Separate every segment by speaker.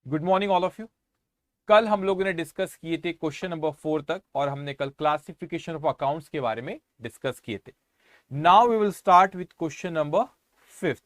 Speaker 1: Good morning all of you. कल हम लोगों ने डिस्कस किए थे क्वेश्चन नंबर 4 तक और हमने कल क्लासिफिकेशन ऑफ अकाउंट्स के बारे में डिस्कस किए थे। Now we will start with question number 5।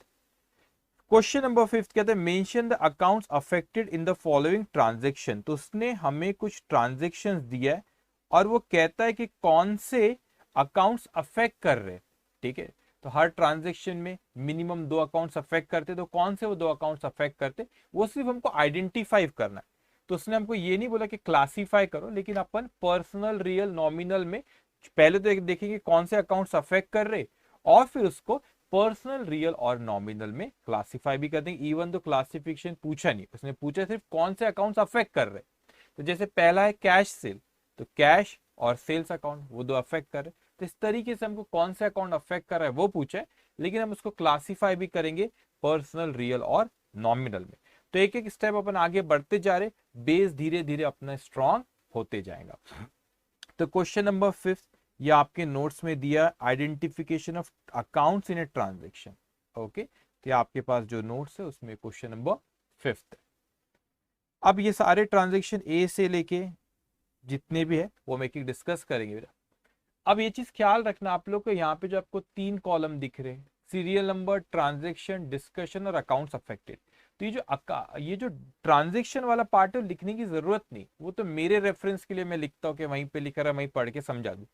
Speaker 1: Question number 5 कहते हैं mention the accounts affected in the following transaction. तो उसने हमें कुछ ट्रांजैक्शंस दिया है और वो कहता है कि कौन से अकाउंट्स अफेक्ट कर रहे हैं। ठीक है, तो हर ट्रांजैक्शन में मिनिमम 2 अकाउंट्स अफेक्ट करते, तो कौन से वो 2 अकाउंट्स अफेक्ट करते वो सिर्फ हमको आइडेंटिफाई करना है। तो उसने हमको ये नहीं बोला कि क्लासीफाई करो, लेकिन अपन पर्सनल, रियल, नॉमिनल में पहले तो देखेंगे कौन से अकाउंट्स अफेक्ट कर रहे और फिर उसको पर्सनल, रियल और नॉमिनल में क्लासिफाई भी कर देंगे। इवन तो क्लासिफिकेशन पूछा नहीं, उसने पूछा सिर्फ कौन से अकाउंट्स अफेक्ट कर रहे। तो जैसे पहला है कैश सेल, तो कैश और सेल्स अकाउंट वो दो अफेक्ट कर रहे। तो इस तरीके से हमको कौन सा अकाउंट अफेक्ट कर रहा है वो पूछा है, लेकिन हम उसको क्लासिफाई भी करेंगे पर्सनल, रियल और नॉमिनल में। तो एक एक स्टेप अपन आगे बढ़ते जा रहे, बेस धीरे धीरे अपना स्ट्रांग होते जाएगा। तो क्वेश्चन नंबर 5 ये आपके नोट्स में दिया, identification of accounts in a transaction. Okay, तो ये आपके पास जो नोट्स है उसमें क्वेश्चन नंबर 5 है। अब ये सारे ट्रांजेक्शन ए से लेके जितने भी है वो हम एक एक डिस्कस करेंगे बेटा। अब ये चीज ख्याल रखना आप लोग को, यहाँ पे जो आपको 3 कॉलम दिख रहे हैं, सीरियल नंबर, ट्रांजैक्शन, डिस्कशन और अकाउंट्स अफेक्टेड। तो ये जो ट्रांजैक्शन वाला पार्ट है लिखने की जरूरत नहीं, वो तो मेरे रेफरेंस के लिए मैं लिखता हूँ कि वहीं पे लिख रहा है, वहीं पढ़ के समझा दूं।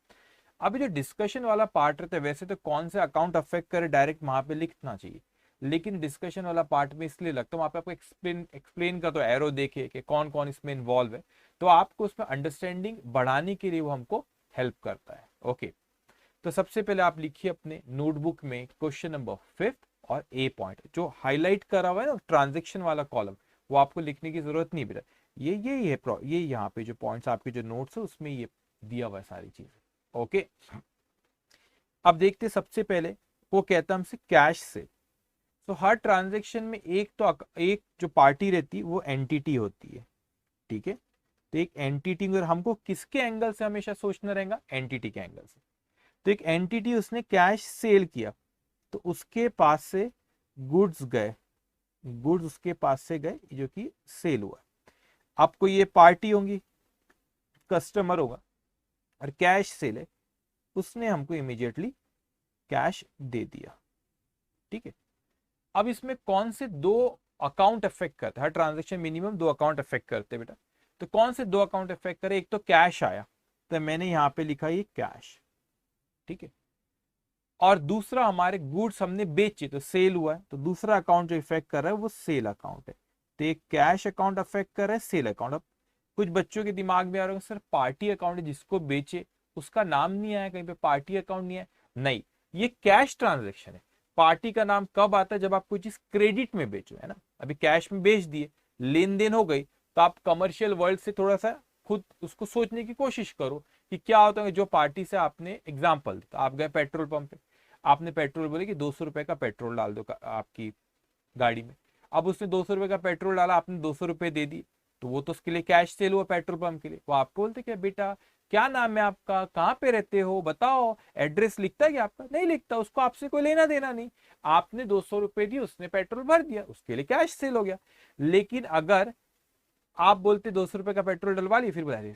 Speaker 1: अभी जो डिस्कशन वाला पार्ट रहता है वैसे तो कौन से अकाउंट अफेक्ट करे डायरेक्ट वहां पे लिखना चाहिए, लेकिन डिस्कशन वाला पार्ट में इसलिए लगता है वहां पे आपको एक्सप्लेन का तो एरो देखे कि कौन कौन इसमें इन्वॉल्व है, तो आपको उसमें अंडरस्टैंडिंग बढ़ाने के लिए वो हमको हेल्प करता है। ओके, तो सबसे पहले आप लिखिए अपने नोटबुक में क्वेश्चन नंबर 5 और ए पॉइंट जो हाईलाइट करा हुआ है ना ट्रांजेक्शन वाला कॉलम, वो आपको लिखने की जरूरत नहीं बेटा। ये यहाँ पे जो पॉइंट्स आपके जो नोट्स है उसमें ये दिया हुआ है सारी चीजें। ओके, अब देखते सबसे पहले वो कहता है हमसे कैश से। तो हर ट्रांजेक्शन में एक जो पार्टी रहती है वो एंटिटी होती है। ठीक है, तो एक एंटिटी अगर हमको किसके एंगल से हमेशा सोचना रहेगा, एंटिटी के एंगल से। तो एक एंटिटी उसने कैश सेल किया, तो उसके पास से गुड्स गए, गुड्स उसके पास से गए जो कि सेल हुआ। आपको ये पार्टी होंगी, कस्टमर होगा, और कैश सेल है, उसने हमको इमीडिएटली कैश दे दिया। ठीक है, अब इसमें कौन से 2 अकाउंट अफेक्ट करते हैं, हर ट्रांजेक्शन मिनिमम 2 अकाउंट अफेक्ट करते हैं बेटा। तो कौन से 2 अकाउंट अफेक्ट करे, एक तो कैश आया, तो मैंने यहां पे लिखा ये कैश। ठीक है, और दूसरा हमारे गुड्स हमने बेचे तो सेल हुआ है, तो दूसरा अकाउंट जो इफेक्ट कर रहा है वो सेल अकाउंट है। तो एक कैश अकाउंट अफेक्ट कर रहा है सेल अकाउंट। अब कुछ बच्चों के दिमाग में आ रहा है सर पार्टी अकाउंट है जिसको बेचे उसका नाम नहीं आया कहीं पे, पार्टी अकाउंट नहीं है। नहीं, ये कैश ट्रांजेक्शन है। पार्टी का नाम कब आता है, जब आप कोई चीज क्रेडिट में बेचो, है ना। अभी कैश में बेच दिए, लेन देन हो गई, तो आप कमर्शियल वर्ल्ड से थोड़ा सा खुद उसको सोचने की कोशिश करो कि क्या होता है। जो पार्टी से आपने एग्जाम्पल, तो आप गए पेट्रोल पंप पे, आपने पेट्रोल बोले कि 200 रुपए का पेट्रोल डाल दो आपकी गाड़ी में। अब उसने 200 रुपए का पेट्रोल डाला, आपने 200 रुपए दे दिए, तो वो तो उसके लिए कैश सेल हुआ पेट्रोल पंप के लिए। वो आपको बोलते क्या बेटा क्या नाम है आपका, कहाँ पे रहते हो, बताओ, एड्रेस लिखता है क्या आपका, नहीं लिखता, उसको आपसे कोई लेना देना नहीं। आपने 200 रुपए दिए, उसने पेट्रोल भर दिया, उसके लिए कैश सेल हो गया। लेकिन अगर आप बोलते 200 रुपए का पेट्रोल डलवा लिए, फिर बोला अरे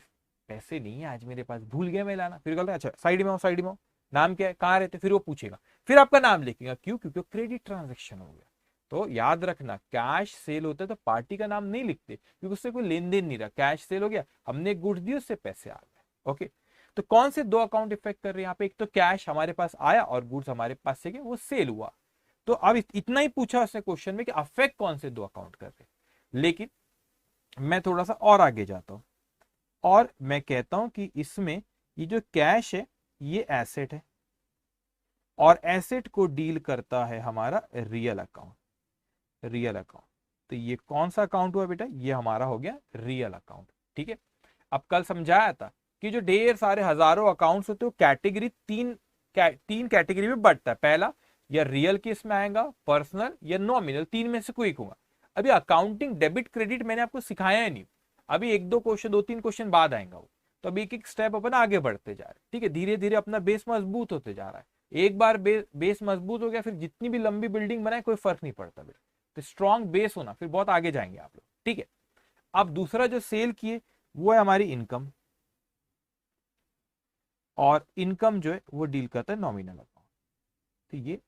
Speaker 1: पैसे नहीं है आज मेरे पास, भूल गया मैं लाना, फिर कहते अच्छा साइड में आओ, साइड में आओ, नाम क्या है, कहाँ रहते, फिर वो पूछेगा, फिर आपका नाम लिखेगा। क्यों, क्योंकि क्रेडिट ट्रांजेक्शन हो गया। तो याद रखना कैश सेल होता है तो पार्टी का नाम नहीं लिखते, क्योंकि उससे कोई लेन देन नहीं रहा, कैश सेल हो गया, हमने गुड्स दिए, उससे पैसे आ गए। ओके, तो कौन से 2 अकाउंट इफेक्ट कर रहे हैं यहाँ पे, एक तो कैश हमारे पास आया और गुड्स हमारे पास से गए, वो सेल हुआ। तो अब इतना ही पूछा उसने क्वेश्चन में कि अफेक्ट कौन से 2 अकाउंट कर रहे हैं। लेकिन मैं थोड़ा सा और आगे जाता हूं और मैं कहता हूं कि इसमें ये जो कैश है ये एसेट है, और एसेट को डील करता है हमारा रियल अकाउंट, रियल अकाउंट। तो ये कौन सा अकाउंट हुआ बेटा, ये हमारा हो गया रियल अकाउंट। ठीक है, अब कल समझाया था कि जो ढेर सारे हजारों अकाउंट्स होते हैं कैटेगरी तीन कैटेगरी में बढ़ता है। पहला या रियल केस में आएगा, पर्सनल या नॉमिनल, तीन में से कोई एक होगा। अभी अकाउंटिंग डेबिट क्रेडिट मैंने आपको सिखाया ही नहीं, अभी 2-3 क्वेश्चन बाद आएगा वो। तो अभी एक एक स्टेप अपन आगे बढ़ते जा रहे हैं। ठीक है, धीरे धीरे अपना बेस मजबूत होते जा रहा है। एक बार बेस मजबूत हो गया, फिर जितनी भी लंबी बिल्डिंग बनाए कोई फर्क नहीं पड़ता बेटा। तो स्ट्रॉन्ग बेस होना, फिर बहुत आगे जाएंगे आप लोग। ठीक है, अब दूसरा जो सेल किए वो है हमारी इनकम, और इनकम जो है वो डील करता है नॉमिनल अकाउंट। तो ये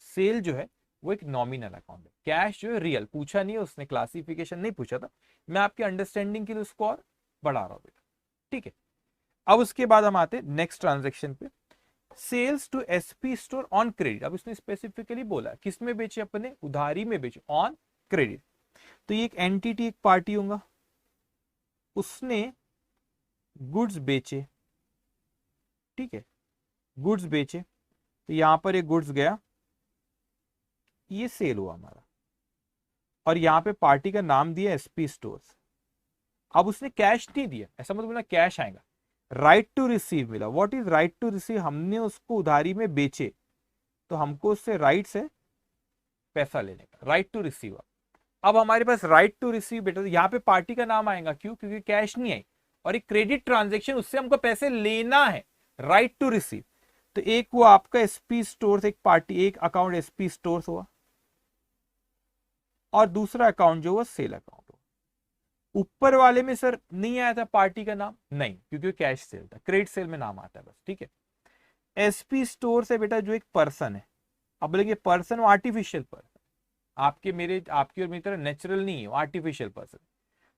Speaker 1: सेल जो है वो एक नॉमिनल अकाउंट है। कैश जो है रियल, पूछा नहीं है उसने, क्लासिफिकेशन नहीं पूछा था, मैं आपकी अंडरस्टैंडिंग के लिए उसको और बढ़ा रहा हूं बेटा, ठीक है। अब उसके बाद हम आते हैं नेक्स्ट ट्रांजेक्शन पे, sales to SP store on credit. अब इसने स्पेसिफिकली बोला किस में बेचे, अपने उधारी में बेचे, ऑन क्रेडिट। तो ये एक एंटिटी, एक पार्टी होगा, उसने गुड्स बेचे, ठीक है, गुड्स बेचे। तो यहां पर एक गुड्स गया, ये सेल हुआ हमारा, और यहां पे पार्टी का नाम दिया एसपी स्टोर्स। अब उसने कैश नहीं दिया, ऐसा मतलब बोला कैश आएगा, राइट टू रिसीव मिला। What is right to receive, हमने उसको उधारी में बेचे, तो हमको उससे राइट्स है पैसा लेने का, राइट टू रिसीव। अब हमारे पास राइट टू रिसीव बेटा, तो यहाँ पे पार्टी का नाम आएगा, क्यों, क्योंकि कैश नहीं आई और एक क्रेडिट ट्रांजेक्शन, उससे हमको पैसे लेना है, राइट टू रिसीव। तो एक वो आपका एसपी स्टोर्स, एक पार्टी, एक अकाउंट एसपी स्टोर्स हुआ, और दूसरा अकाउंट जो वो सेल अकाउंट हुआ। ऊपर वाले में सर नहीं आया था पार्टी का नाम, नहीं, क्योंकि कैश सेल था, क्रेडिट सेल में नाम आता है बस, ठीक है। एसपी स्टोर है बेटा जो एक पर्सन है। अब बोले पर्सन वो आर्टिफिशियल पर्सन, आपके मेरे, आपकी और मेरी तरह नेचुरल नहीं है, आर्टिफिशियल पर्सन।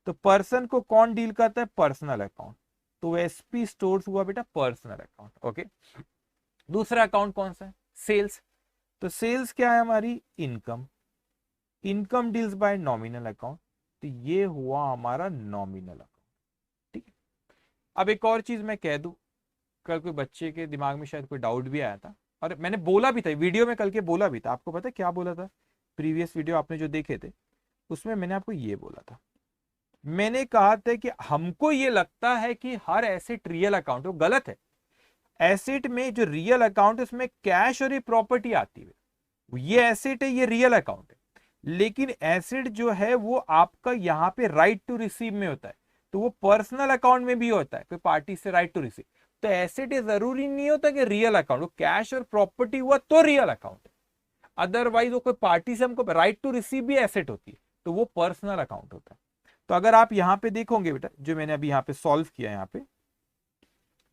Speaker 1: तो पर्सन को कौन डील करता है, पर्सनल अकाउंट। तो एसपी स्टोर्स हुआ बेटा पर्सनल अकाउंट, ओके। दूसरा अकाउंट कौन सा है, सेल्स। तो सेल्स क्या है हमारी, income. Income deals bye nominal account, तो ये हुआ हमारा नॉमिनल अकाउंट, ठीक है। अब एक और चीज मैं कह दूं, कल कोई बच्चे के दिमाग में शायद कोई डाउट भी आया था, और मैंने बोला भी था वीडियो में कल के, बोला भी था, आपको पता है क्या बोला था, प्रीवियस वीडियो आपने जो देखे थे उसमें मैंने आपको ये बोला था, मैंने कहा था कि हमको ये लगता है कि हर एसेट रियल अकाउंट, वो गलत है। एसेट में जो रियल अकाउंट है उसमें कैश और ये प्रॉपर्टी आती है, ये एसेट है, ये रियल अकाउंट है। लेकिन एसेट जो है वो आपका यहाँ पे राइट टू रिसीव में होता है, तो वो पर्सनल अकाउंट में भी होता है, कोई पार्टी से राइट टू रिसीव। तो एसेट ये जरूरी नहीं होता कि रियल अकाउंट, वो कैश और प्रॉपर्टी हुआ तो रियल अकाउंट है, अदरवाइज वो कोई पार्टी से हमको राइट टू रिसीव भी एसेट होती है, तो वो पर्सनल अकाउंट होता है। तो अगर आप यहाँ पे देखोगे बेटा, जो मैंने अभी यहाँ पे सॉल्व किया यहाँ पे,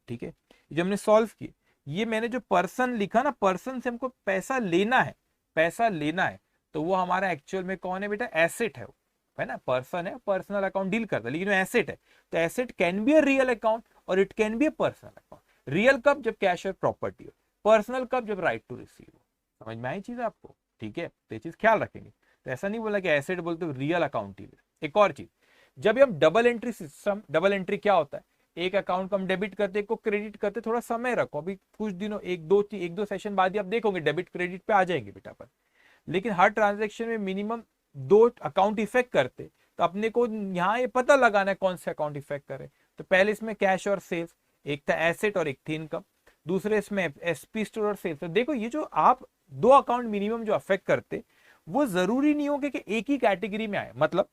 Speaker 1: ठीक है, जो हमने सॉल्व किया, ये मैंने जो पर्सन लिखा ना, पर्सन से हमको पैसा लेना है, पैसा लेना है, तो वो हमारा एक्चुअल में कौन है बेटा, एसेट है वो, है ना, पर्सन है, पर्सनल अकाउंट डील करता है, लेकिन वो एसेट है। तो asset can be a real account और it can be a personal account. Real कब, जब कैश और प्रॉपर्टी हो, पर्सनल कब, जब राइट टू रिसीव हो। समझ में आई चीज आपको, ठीक है, तो ये चीज ख्याल रखेंगे। तो ऐसा नहीं बोला कि एसेट बोलते हो रियल अकाउंट ही। एक और चीज, जब हम double entry system, double entry क्या होता है, एक अकाउंट को हम डेबिट करते, एक को क्रेडिट करते, थोड़ा समय रखो, अभी कुछ दिनों, एक दो सेशन बाद ही आप देखोगे डेबिट क्रेडिट पे आ जाएंगे बेटा पर। लेकिन हर ट्रांजेक्शन में मिनिमम 2 अकाउंट इफेक्ट करते, तो अपने को यहाँ ये पता लगाना है कौन से अकाउंट इफेक्ट करे। तो पहले इसमें कैश और सेल्स, एक था एसेट और एक थी इनकम, दूसरे इसमें एसपी स्टोर और सेल्स। तो देखो ये जो आप 2 अकाउंट मिनिमम जो अफेक्ट करते, वो जरूरी नहीं होगा कि एक ही कैटेगरी में आए। मतलब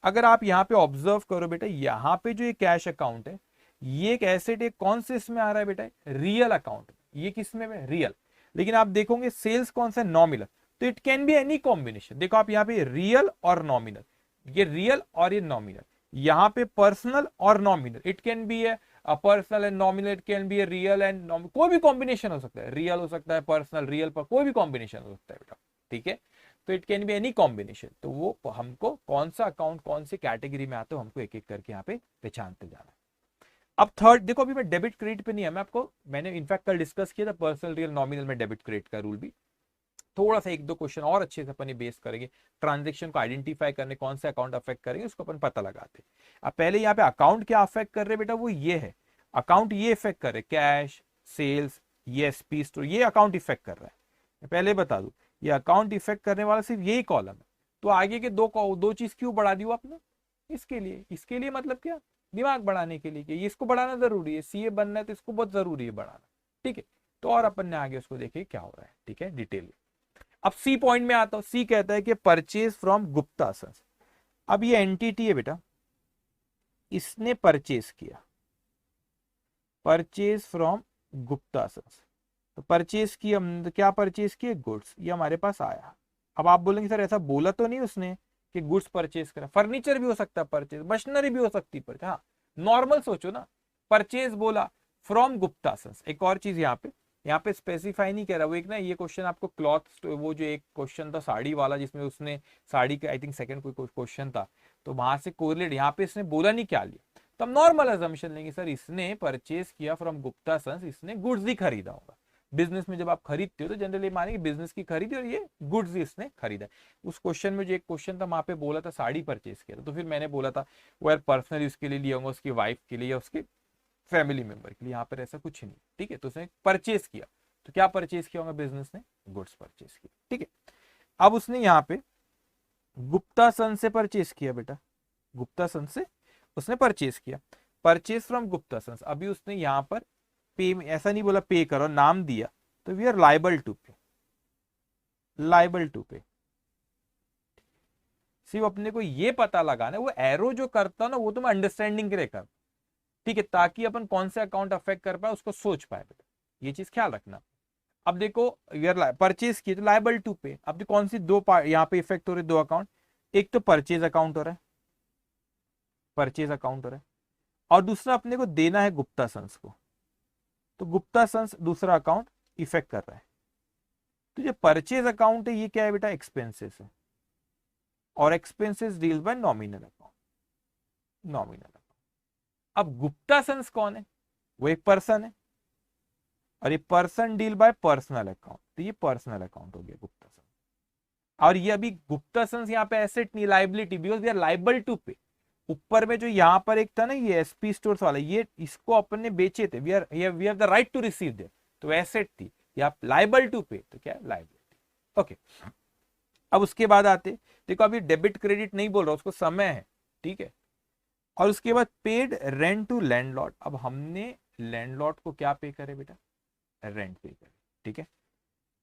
Speaker 1: अगर आप यहाँ पे ऑब्जर्व करो बेटा, यहाँ पे जो ये कैश अकाउंट है, ये एक एसेट, एक कौन से इसमें आ रहा है बेटा, रियल अकाउंट, ये किस में रियल। लेकिन आप देखोगे सेल्स कौन सा, नॉमिनल। तो it can be any combination. देखो आप यहाँ पे रियल और नॉमिनल, ये रियल और ये नॉमिनल, यहाँ पे पर्सनल और nominal, it can B A personal and nominal, it can B a real and nominal, कोई भी कॉम्बिनेशन हो सकता है, रियल हो सकता है, पर्सनल, रियल पर कोई भी कॉम्बिनेशन हो सकता है बेटा, ठीक है। तो it can be any combination. तो वो हमको कौन सा अकाउंट कौन सी कैटेगरी में आता है, हमको एक एक करके यहाँ पे पहचानते जाना है। अब थर्ड देखो, अभी मैं डेबिट क्रेडिट पे नहीं है, मैं आपको, मैंने इनफैक्ट कल डिस्कस किया था पर्सनल, रियल, नॉमिनल में डेबिट क्रेडिट का रूल भी। थोड़ा सा 1-2 क्वेश्चन और अच्छे से अपन बेस करेंगे, ट्रांजेक्शन को आइडेंटिफाई करने, कौन से अकाउंट अफेक्ट करेंगे उसको अपन पता लगाते। अब पहले यहाँ पे अकाउंट क्या अफेक्ट कर रहे बेटा, वो ये है, अकाउंट ये इफेक्ट कर रहे, कैश, सेल्स, ये एसपी स्टोर, ये अकाउंट इफेक्ट कर रहा है। मैं पहले बता दूं, ये अकाउंट इफेक्ट करने वाला सिर्फ यही कॉलम है। तो आगे के दो चीज क्यों बढ़ा दी आपने, इसके लिए मतलब क्या, दिमाग बढ़ाने के लिए, कि इसको बढ़ाना जरूरी है, सीए बनना है तो इसको बहुत जरूरी है बढ़ाना, ठीक है। तो और अपन ने आगे उसको देखे क्या हो रहा है, ठीक है, डिटेल में। अब सी पॉइंट में आता हूं, सी कहता है कि परचेज फ्रॉम गुप्ता सन्स। अब ये एंटिटी है बेटा, इसने परचेज किया, परचेज फ्रॉम गुप्ता सन्स। तो परचेज किया, क्या परचेज किए, गुड्स, ये हमारे पास आया। अब आप बोलेंगे सर ऐसा बोला तो नहीं उसने कि गुड्स परचेज करा, फर्नीचर भी हो सकता है परचेज, मशीनरी भी हो सकती है परचेज। हाँ नॉर्मल सोचो ना, परचेज बोला फ्रॉम गुप्ता सन्स। एक और चीज यहाँ पे स्पेसिफाई नहीं कर रहा वो, एक ना ये क्वेश्चन आपको क्लॉथ, वो जो एक क्वेश्चन था साड़ी वाला जिसमें उसने साड़ी का आई थिंक सेकंड कोई क्वेश्चन था, तो वहां से कोरिलेट यहाँ पे इसने बोला नहीं क्या लिया, तो हम नॉर्मल अजम्पशन लेंगे सर इसने परचेज किया फ्रॉम गुप्ता सन्स, इसने गुड्स ही खरीदा होगा। बिजनेस में जब आप खरीदते हो तो जनरली मानेंगे बिजनेस की खरीदी और ये गुड्स ही इसने खरीदा। उस क्वेश्चन में जो एक क्वेश्चन था वहां पे बोला था साड़ी परचेज किया था, तो फिर मैंने बोला था वो यार पर्सनल यूज के लिए लिया होगा, उसकी वाइफ के लिए या उसके फैमिली मेंबर के लिए, यहाँ पर ऐसा कुछ नहीं। ठीक है, तो उसने परचेज किया, तो क्या परचेज किया होगा बिजनेस ने, गुड्स परचेज किया। ठीक है, अब उसने यहाँ पे गुप्ता सन से परचेज किया बेटा, गुप्ता सन से उसने परचेज किया, परचेज फ्रॉम गुप्ता सन्स। अभी उसने यहाँ पर पे, ऐसा नहीं बोला पे करो, नाम दिया, तो वी आर लाइबल टू पे, लाइबल टू पे। सिर्फ अपने को ये पता लगाना, वो एरो जो करता ना वो तो मैं अंडरस्टैंडिंग के लिए कर, ठीक है, ताकि अपन कौन से अकाउंट अफेक्ट कर पाए उसको सोच पाए बेटा, ये चीज ख्याल रखना। अब देखो परचेज किए तो लाइबल टू पे, अब देखो कौन सी दो यहाँ पे इफेक्ट हो रहे, दो अकाउंट, एक तो परचेज अकाउंट हो रहा है, परचेज अकाउंट हो रहा है, और दूसरा अपने को देना है गुप्ता सन्स को, तो गुप्ता सन्स दूसरा अकाउंट इफेक्ट कर रहा है। तो जो परचेज अकाउंट है ये क्या है बेटा, एक्सपेंसेस है, और expenses deal bye nominal account, nominal account. अब गुप्ता सन्स कौन है, वो एक पर्सन है, और ये person deal by personal account, तो ये पर्सनल अकाउंट हो गया गुप्ता सन्स। और ये अभी गुप्ता सन्स यहाँ पे एसेट नहीं, liability, because we are liable to pay. ऊपर में जो यहाँ पर एक था ना ये एसपी स्टोर्स वाला, ये इसको अपन ने बेचे थे, we have the right to receive there, तो एसेट थी, या लाइबल टू पे, तो क्या है लाइबिलिटी। ओके, अब उसके बाद आते, देखो अभी डेबिट क्रेडिट नहीं बोल रहा, उसको समय है, ठीक है। और उसके बाद पेड रेंट टू लैंडलॉर्ड, अब हमने लैंडलॉर्ड को क्या पे करे बेटा, रेंट पे करे, ठीक है।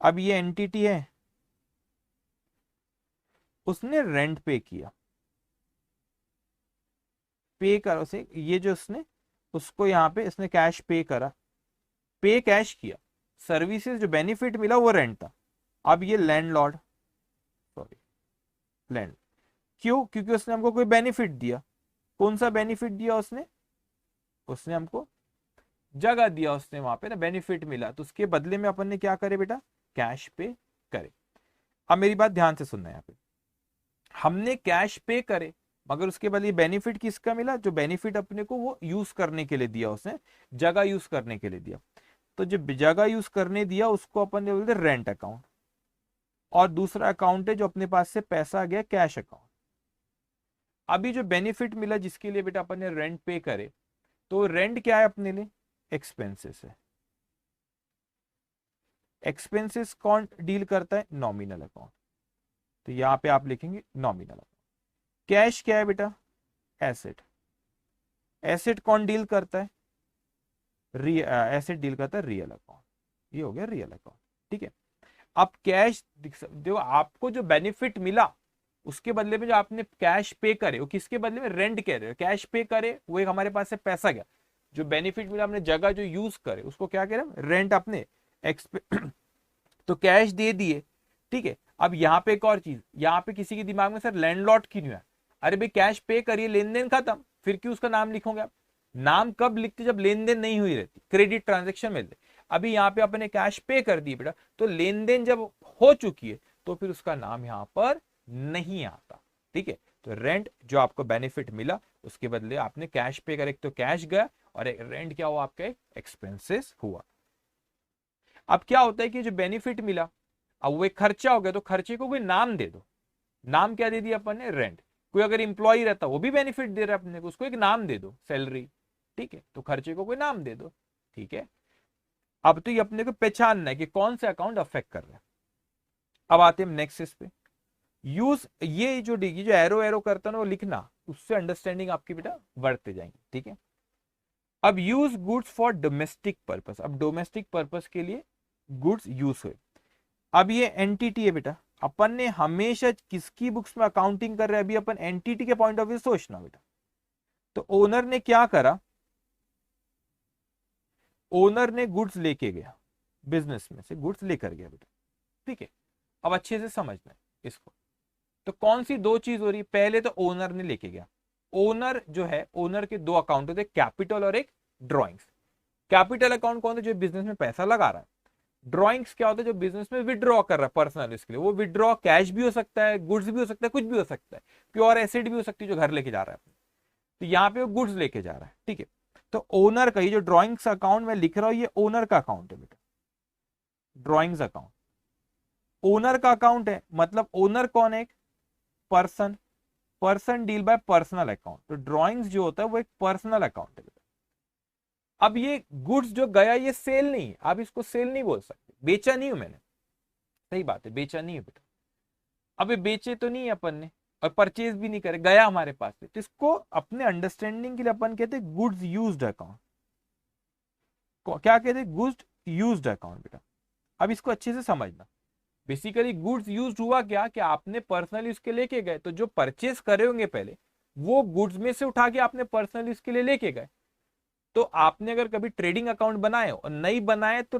Speaker 1: अब ये एंटिटी है, उसने रेंट पे किया, पे करो उसे, ये जो उसने उसको यहाँ पे इसने कैश पे करा, पे कैश किया, सर्विसेज जो बेनिफिट मिला वो रेंट था। अब ये लैंडलॉर्ड, सॉरी लैंड, क्यों, क्योंकि उसने हमको कोई बेनिफिट दिया, कौन सा बेनिफिट दिया उसने, उसने हमको जगह दिया, उसने वहां पे ना बेनिफिट मिला, तो उसके बदले में अपन ने क्या करे बेटा, कैश पे करे। अब मेरी बात ध्यान से सुनना, यहाँ पे हमने कैश पे करे, मगर उसके बदले बेनिफिट किसका मिला, जो बेनिफिट अपने को वो यूज करने के लिए दिया, उसने जगह यूज करने के लिए दिया, तो जो जगह यूज करने दिया उसको अपन ने बोलते रेंट अकाउंट। और दूसरा अकाउंट है जो अपने पास से पैसा आ गया, कैश अकाउंट। अभी जो बेनिफिट मिला जिसके लिए बेटा अपन ने रेंट पे करे, तो रेंट क्या है अपने लिए, एक्सपेंसेस है। एक्सपेंसेस कौन डील करता है, नॉमिनल अकाउंट, तो यहां पे आप लिखेंगे नॉमिनल अकाउंट। कैश क्या है बेटा, एसेट, एसेट कौन डील करता है, एसेट डील करता है रियल अकाउंट, ये हो गया रियल अकाउंट, ठीक है। अब कैश देखो, आपको जो बेनिफिट मिला उसके बदले में जो आपने कैश पे करे, वो किसके बदले में, रेंट कह रहे हो, कैश पे करे वो एक हमारे पास से पैसा गया, जो बेनिफिट मिला हमने जगह जो यूज करे उसको क्या कह रहे हैं, रेंट अपने तो कैश दे दिए, ठीक है। अब यहाँ पे एक और चीज, यहाँ पे किसी के दिमाग में सर लैंडलॉर्ड क्यों नहीं है, अरे भाई कैश पे करिए, लेन देन खत्म, फिर क्यों उसका नाम लिखोगे आप, नाम कब लिखते जब लेन देन नहीं हुई रहती, क्रेडिट ट्रांजेक्शन में। अभी यहाँ पे अपने कैश पे कर दिए बेटा, तो लेन देन जब हो चुकी है तो फिर उसका नाम यहाँ पर नहीं आता, ठीक है। तो रेंट जो आपको बेनिफिट मिला उसके बदले आपने कैश पे करे, तो कैश गया, और एक रेंट क्या हुआ आपका, एक्सपेंसेस हुआ। अब क्या होता है कि जो बेनिफिट मिला, अब वो एक खर्चा हो गया, तो खर्चे को कोई नाम दे दो, नाम क्या दे दिया अपन ने, रेंट। कोई अगर इंप्लॉय रहता वो भी बेनिफिट दे रहा है अपने को, उसको एक नाम दे दो, सैलरी, ठीक है, तो खर्चे को कोई नाम दे दो, ठीक है। अब तो ये अपने को पहचानना है कि कौन से अकाउंट अफेक्ट कर रहे हैं। अब आते हैं नेक्स्ट इस पे, यूज, ये जो एरो एरो करता है ना वो लिखना, उससे अंडरस्टैंडिंग आपकी बेटा बढ़ते जाएंगे, ठीक है। अब use goods for domestic purpose, अब डोमेस्टिक पर्पस के लिए गुड्स यूज हुए। अब ये एंटिटी है बेटा, अपन ने हमेशा किसकी बुक्स में अकाउंटिंग कर रहे हैं, अभी अपन एंटिटी के पॉइंट ऑफ व्यू सोचना बेटा। तो ओनर ने क्या करा, ओनर ने गुड्स लेके गया, बिजनेस में से गुड्स लेकर गया बेटा, ठीक है। अब अच्छे से समझना है इसको, तो कौन सी दो चीज हो रही है? पहले तो ओनर ने लेके गया, ओनर जो है, ओनर के दो अकाउंट होते हैं, कैपिटल और एक ड्रॉइंग्स। कैपिटल अकाउंट कौन है? जो बिजनेस में पैसा लगा रहा है। ड्रॉइंग्स क्या होता है? जो बिजनेस में विड्रॉ कर रहा है पर्सनल, इसके लिए वो विड्रॉ कैश भी हो सकता है, गुड्स भी हो सकता है, कुछ भी हो सकता है, प्योर एसिड भी हो सकती है जो घर लेके जा रहा है। तो यहाँ पे वो गुड्स लेके जा रहा है, ठीक है। तो ओनर का, ये जो ड्रॉइंग्स अकाउंट में लिख रहा हूं, ये ओनर का अकाउंट है बेटा, ड्रॉइंग्स अकाउंट ओनर का अकाउंट है। मतलब ओनर कौन है? एक person, person deal by personal account. तो ड्रॉइंग्स जो होता है वो एक पर्सनल अकाउंट है बेटा। अब ये गुड्स जो गया, ये सेल नहीं है, आप इसको सेल नहीं बोल सकते, बेचा नहीं हूं मैंने, सही बात है, बेचा नहीं है बेटा। अब ये बेचे तो नहीं है अपन ने, और परचेज भी नहीं करे, गया हमारे पास से, तो इसको अपने अंडरस्टैंडिंग के लिए अपन कहते हैं गुड्स यूज्ड अकाउंट। क्या कहते हैं? गुड्स यूज्ड अकाउंट बेटा। अब इसको अच्छे से समझना। बेसिकली गुड्स यूज हुआ क्या कि आपने पर्सनल यूज के लेके गए, तो जो परचेस करे होंगे पहले, वो गुड्स में से उठा के आपने पर्सनल यूज के लिए लेके गए। तो आपने अगर कभी ट्रेडिंग अकाउंट बनाए और नहीं बनाए, तो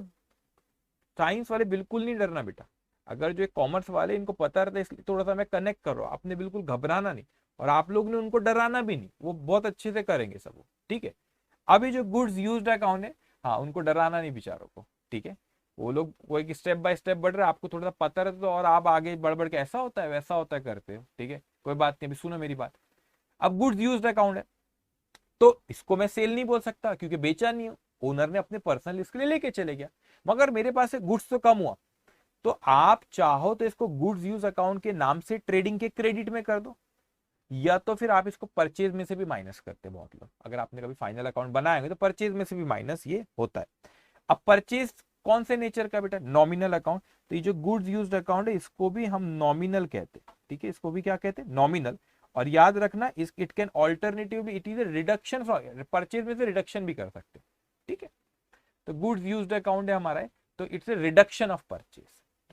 Speaker 1: साइंस वाले बिल्कुल नहीं डरना बेटा। अगर जो कॉमर्स वाले, इनको पता रहता है, इसलिए थोड़ा सा मैं कनेक्ट कर रहा हूं, आपने बिल्कुल घबराना नहीं, और आप लोग ने उनको डराना भी नहीं, वो बहुत अच्छे से करेंगे सब, ठीक है। अभी जो गुड्स यूज्ड अकाउंट है, हाँ, उनको डराना नहीं बेचारों को, ठीक है। वो लोग वो एक स्टेप बाय स्टेप बढ़ रहे हैं, आपको थोड़ा सा पता रहता तो, और आप आगे बढ़ बढ़ के ऐसा होता है वैसा होता है करते हो, ठीक है, कोई बात नहीं। अभी सुनो मेरी बात। अब गुड्स यूज्ड अकाउंट है, तो इसको मैं सेल नहीं बोल सकता क्योंकि बेचा नहीं हूं, ओनर ने अपने पर्सनल इसके लिए लेके चले गया, मगर मेरे पास से गुड्स तो कम हुआ। तो आप चाहो तो इसको गुड्स यूज अकाउंट के नाम से ट्रेडिंग के क्रेडिट में कर दो, या तो फिर आप इसको परचेज में से भी माइनस करते हैं बहुत लोग। अगर आपने कभी फाइनल अकाउंट बनाएंगे तो परचेज में से भी माइनस ये होता है। अब परचेज कौन से नेचर का बेटा? Nominal account. तो ये जो गुड्स यूज्ड अकाउंट है, इसको भी हम नॉमिनल कहते हैं, ठीक है, इसको भी क्या कहते हैं? नॉमिनल। और याद रखना, इस it can alternatively it is a reduction from purchase में से रिडक्शन भी कर सकते हैं, ठीक है। तो गुड्स यूज्ड अकाउंट है हमारा, तो it's a reduction of purchase.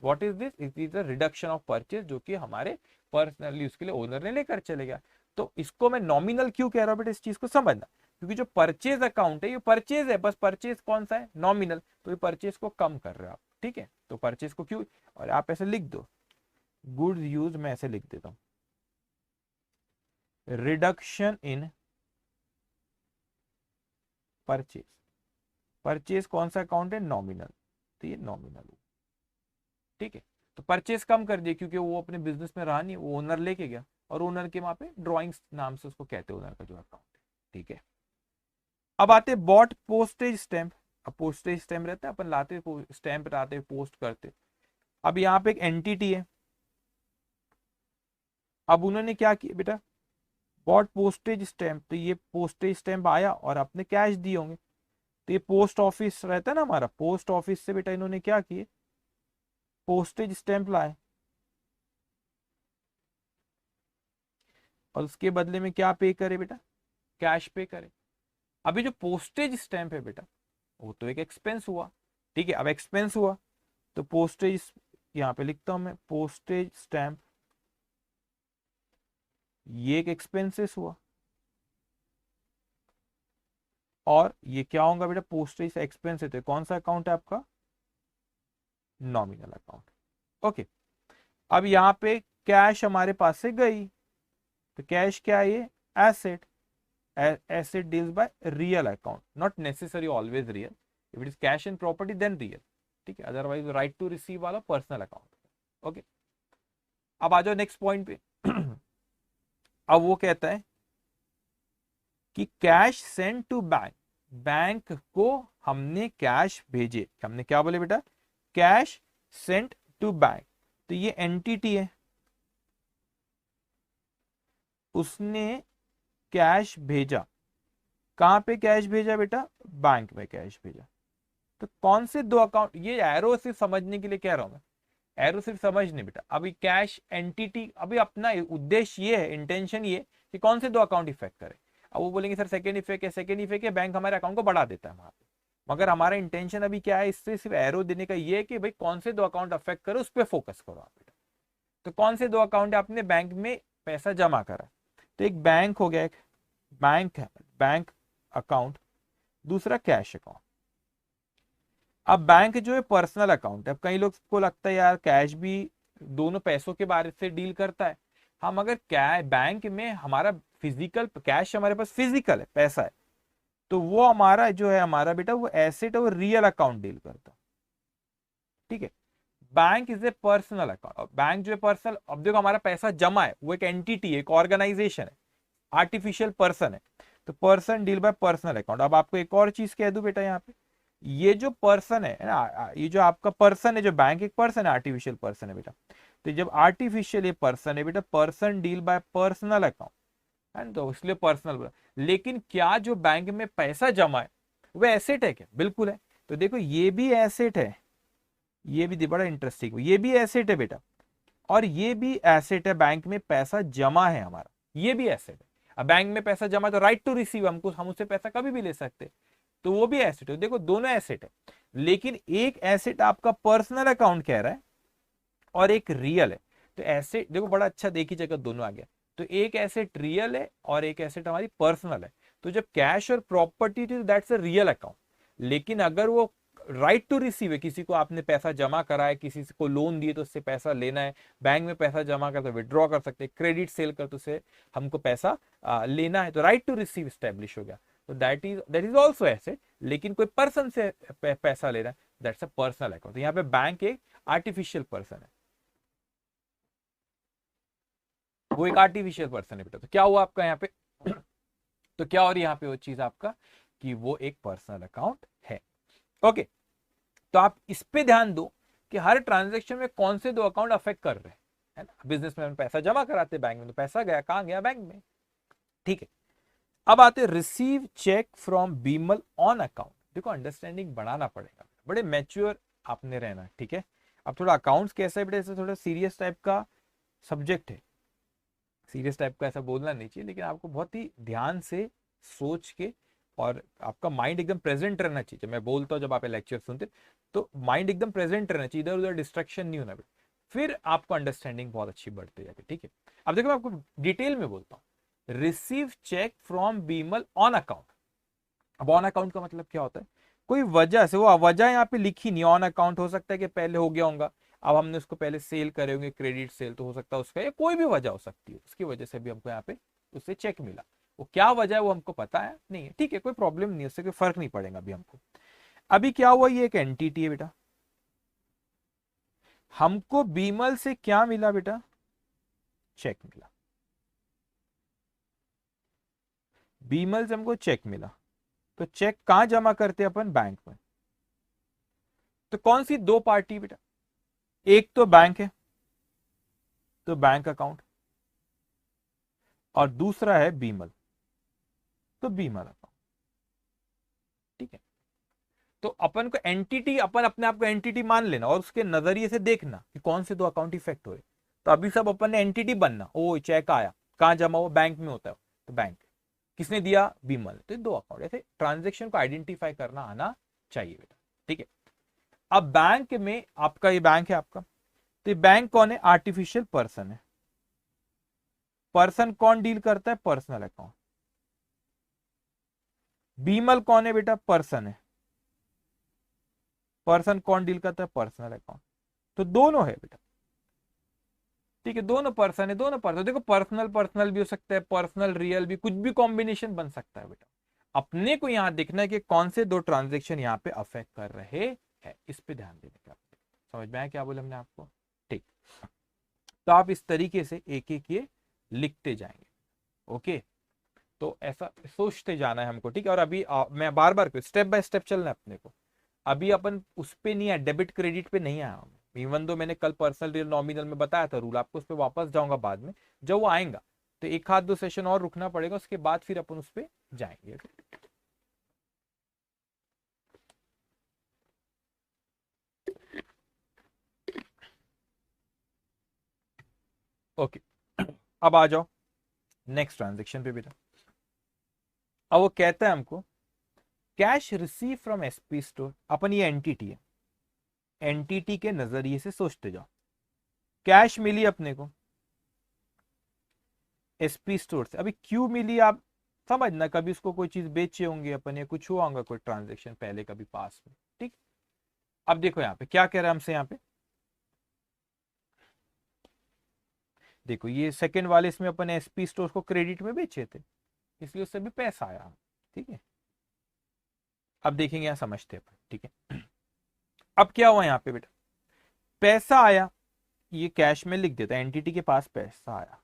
Speaker 1: What is this? It is a reduction of purchase, जो कि हमारे पर्सनल यूज के लिए ओनर ने लेकर चले गया। तो इसको मैं नॉमिनल क्यों कह रहा हूं बेटा? इस चीज को समझना, क्योंकि जो परचेज अकाउंट है, ये परचेज है, बस परचेज कौन सा है? नॉमिनल। तो ये परचेज को कम कर रहे हो आप, ठीक है। तो परचेज को क्यों, और आप ऐसे लिख दो, गुड्स यूज, मैं ऐसे लिख देता हूं, रिडक्शन इन परचेज। परचेज कौन सा अकाउंट है? नॉमिनल। तो ये नॉमिनल, ठीक है। तो परचेज कम कर दिया क्योंकि वो अपने बिजनेस में रहा नहीं, वो ओनर लेके गया, और ओनर के वहां पे ड्रॉइंग्स नाम से उसको कहते हैं, ओनर का जो अकाउंट है, ठीक है। अब आते बॉट पोस्टेज स्टैंप। अब पोस्टेज स्टैंप रहता है, अपन लाते स्टैंप लाते, पोस्ट करते। अब यहाँ पे एक एंटिटी है, अब उन्होंने क्या किया बेटा? Bought postage stamp. तो ये पोस्टेज स्टैंप आया और अपने कैश दिए होंगे, तो ये पोस्ट ऑफिस रहता है ना हमारा, पोस्ट ऑफिस से बेटा इन्होंने क्या किए? पोस्टेज स्टैंप लाए, और उसके बदले में क्या पे करे बेटा? कैश पे करे। अभी जो पोस्टेज स्टैंप है बेटा, वो तो एक एक्सपेंस हुआ, ठीक है। अब एक्सपेंस हुआ तो पोस्टेज, यहां पे लिखता हूं मैं, पोस्टेज स्टैंप, ये एक एक्सपेंसेस हुआ। और ये क्या होगा बेटा? पोस्टेज एक्सपेंस है, तो कौन सा अकाउंट है आपका? Nominal account, okay. अब यहाँ पे कैश हमारे पास से गई, तो कैश क्या है? ये asset. Asset deals by real account, not necessary always real, if it is cash and property then real, ठीक है। अदरवाइज राइट टू रिसीव वाला पर्सनल अकाउंट, ओके। अब आ जाओ नेक्स्ट पॉइंट पे। अब वो कहता है कि cash send to bank, bank को हमने कैश भेजे। हमने क्या बोले बेटा? Cash sent to bank. तो ये एंटिटी है, उसने कैश भेजा। कहां पे कैश भेजा बेटा? बैंक में कैश भेजा। तो कौन से दो अकाउंट? ये एरो सिर्फ समझने के लिए कह रहा हूं मैं, एरो सिर्फ समझने बेटा। अभी कैश एंटिटी, अभी अपना उद्देश्य ये है, इंटेंशन ये कि कौन से दो अकाउंट इफेक्ट करे। अब वो बोलेंगे सर सेकेंड इफेक्ट है, सेकेंड इफेक्ट है, बैंक हमारे अकाउंट को बढ़ा देता है वहां पे, मगर हमारा इंटेंशन अभी क्या है, इससे सिर्फ एरो देने का ये है कि भाई कौन से दो अकाउंट अफेक्ट करो, उस पर फोकस करो आप बेटा। तो कौन से दो अकाउंट है? आपने बैंक में पैसा जमा करा, तो एक बैंक हो गया, एक बैंक है, बैंक अकाउंट, दूसरा कैश अकाउंट। अब बैंक जो है पर्सनल अकाउंट है। अब कई लोग को लगता है यार कैश भी दोनों पैसों के बारे से डील करता है, हम अगर बैंक में हमारा फिजिकल कैश हमारे पास फिजिकल है, पैसा है, तो वो हमारा जो है हमारा बेटा वो एसेट है, वो रियल अकाउंट डील करता है। ठीक है, bank is a personal account, और बैंक जो है पर्सनल, अब देखो हमारा पैसा जमा है, वो एक एंटिटी है, एक ऑर्गेनाइजेशन है, आर्टिफिशियल पर्सन है, तो person deal by personal account. अब आपको एक और चीज कह दूं बेटा, यहाँ पे ये जो पर्सन है ना, ये जो आपका पर्सन है, जो बैंक एक पर्सन है, आर्टिफिशियल पर्सन है बेटा, तो जब आर्टिफिशियल ये पर्सन है बेटा, person deal by personal account है ना, तो इसलिए पर्सनल बोला। लेकिन क्या जो बैंक में पैसा जमा है वो एसेट है क्या? बिल्कुल है। तो देखो ये भी एसेट है, ये भी बड़ा इंटरेस्टिंग, ये भी एसेट है बेटा, और ये भी एसेट है, बैंक में पैसा जमा है हमारा, ये भी एसेट है। अब बैंक में पैसा जमा तो राइट टू रिसीव, हमको हम उससे पैसा कभी भी ले सकते, तो वो भी एसेट है। देखो दोनों एसेट है, लेकिन एक एसेट आपका पर्सनल अकाउंट कह रहा है और एक रियल है। तो एसेट देखो बड़ा अच्छा, देखी जगह दोनों आ गया। तो एक एसेट रियल है और एक एसेट हमारी पर्सनल है। तो जब कैश और प्रॉपर्टी थी, दैट्स अ रियल अकाउंट। लेकिन अगर वो राइट टू रिसीव है, किसी को आपने पैसा जमा करा है, किसी को लोन दिए तो उससे पैसा लेना है, बैंक में पैसा जमा कर तो विड्रॉ कर सकते हैं, क्रेडिट सेल कर तो उससे हमको पैसा लेना है, तो राइट टू रिसीव स्टैब्लिश हो गया। तो दैट इज ऑल्सो एसेट, लेकिन कोई पर्सन से पैसा ले रहा है, दैट्स अ पर्सनल अकाउंट। तो यहाँ पे बैंक एक आर्टिफिशियल पर्सन है, वो एक आर्टिफिशियल पर्सन है बेटा। तो क्या हुआ आपका यहाँ पे तो क्या और यहाँ पे वो चीज आपका कि वो एक पर्सनल अकाउंट है। ओके, तो आप इस पे ध्यान दो कि हर ट्रांजैक्शन में कौन से दो अकाउंट अफेक्ट कर रहे हैं, है ना। बिजनेस में पैसा जमा कराते बैंक में, तो पैसा गया कहां? गया बैंक में। ठीक है, अब आते receive cheque from Bimal on account. देखो अंडरस्टैंडिंग बढ़ाना पड़ेगा, बड़े मैच्योर आपने रहना, ठीक है। अब थोड़ा अकाउंट्स कैसा है बेटा, थोड़ा सीरियस टाइप का सब्जेक्ट है, सीरियस टाइप का ऐसा बोलना नहीं चाहिए, लेकिन आपको बहुत ही ध्यान से सोच के, और आपका माइंड एकदम प्रेजेंट रहना चाहिए। जब मैं बोलता हूँ, जब आप लेक्चर सुनते, तो माइंड एकदम प्रेजेंट रहना चाहिए, इधर उधर डिस्ट्रैक्शन नहीं होना, फिर आपको अंडरस्टैंडिंग बहुत अच्छी बढ़ती जाती है। ठीक है, अब देखो मैं आपको डिटेल में बोलता हूँ। Receive cheque from Bimal on account. अब ऑन अकाउंट का मतलब क्या होता है? कोई वजह से, वो वजह यहाँ पे लिखी नहीं, ऑन अकाउंट हो सकता है कि पहले हो गया होगा, अब हमने उसको पहले सेल करे होंगे, क्रेडिट सेल, तो हो सकता है उसका, या कोई भी वजह हो सकती है, उसकी वजह से भी हमको यहाँ पे उससे चेक मिला। वो क्या वजह है वो हमको पता है नहीं है, ठीक है, कोई प्रॉब्लम नहीं है, उससे कोई फर्क नहीं पड़ेगा अभी हमको। अभी क्या हुआ, ये एक एंटिटी है बेटा, हमको बीमल से क्या मिला बेटा? चेक मिला, बीमल से हमको चेक मिला। तो चेक कहां जमा करते हैं अपन? बैंक में। तो कौन सी दो पार्टी बेटा? एक तो बैंक है, तो बैंक अकाउंट, और दूसरा है बीमल, तो बीमल अकाउंट। ठीक है, तो अपन को एंटिटी, अपन अपने आप को एंटिटी मान लेना, और उसके नजरिए से देखना कि कौन से दो अकाउंट इफेक्ट हो रहे। तो अभी सब अपन ने एंटिटी बनना, ओ चेक आया, कहां जमा हुआ? बैंक में होता है, तो बैंक। किसने दिया? बीमल। तो दो अकाउंट, ऐसे ट्रांजेक्शन को आइडेंटिफाई करना आना चाहिए बेटा। ठीक है, अब बैंक में आपका, ये बैंक है आपका, तो ये बैंक कौन है? आर्टिफिशियल पर्सन है। पर्सन कौन डील करता है? Personal account. बीमल कौन है बेटा? पर्सन है। पर्सन कौन डील करता है? Personal account. तो दोनों है बेटा, ठीक है, दोनों पर्सन है, दोनों पर्सन। देखो पर्सनल पर्सनल भी हो सकता है, पर्सनल रियल भी, कुछ भी कॉम्बिनेशन बन सकता है बेटा। अपने को यहां देखना है कि कौन से दो ट्रांजेक्शन यहाँ पे अफेक्ट कर रहे हैं, इस पे ध्यान देने का। समझ में आया क्या बोले हमने आपको? ठीक, तो आप इस तरीके से एक एक ये लिखते जाएंगे। ओके, तो ऐसा सोचते जाना है हमको, ठीक है। और अभी मैं बार बार स्टेप बाय स्टेप चलना है अपने को। अभी अपन उस पे नहीं है, डेबिट क्रेडिट पे नहीं आया हूं, इवन दो मैंने कल पर्सनल रियल नॉमिनल में बताया था रूल, आपको उस पर वापस जाऊंगा बाद में जब वो आएगा। तो एक हाथ दो सेशन और रुकना पड़ेगा, उसके बाद फिर अपन उस पर जाएंगे। ओके, अब आ जाओ नेक्स्ट ट्रांजेक्शन पे बेटा। अब वो कहता है हमको cash receive from SP store. अपन ये एंटिटी है, एंटिटी के नजरिए से सोचते जाओ। कैश मिली अपने को एसपी स्टोर से, अभी क्यों मिली आप समझना, कभी उसको कोई चीज बेचे होंगे अपन, या कुछ हुआ होगा, कोई ट्रांजेक्शन पहले कभी पास में। ठीक, अब देखो यहाँ पे क्या कह रहा है हमसे, यहाँ पे देखो ये सेकंड वाले इसमें अपन एसपी स्टोर को क्रेडिट में बेचे थे, इसलिए उससे भी पैसा आया। ठीक है, अब देखेंगे यहां समझते हैं अपन। ठीक है, अब क्या हुआ यहाँ पे बेटा, पैसा आया, ये कैश में लिख देता है, एंटिटी के पास पैसा आया।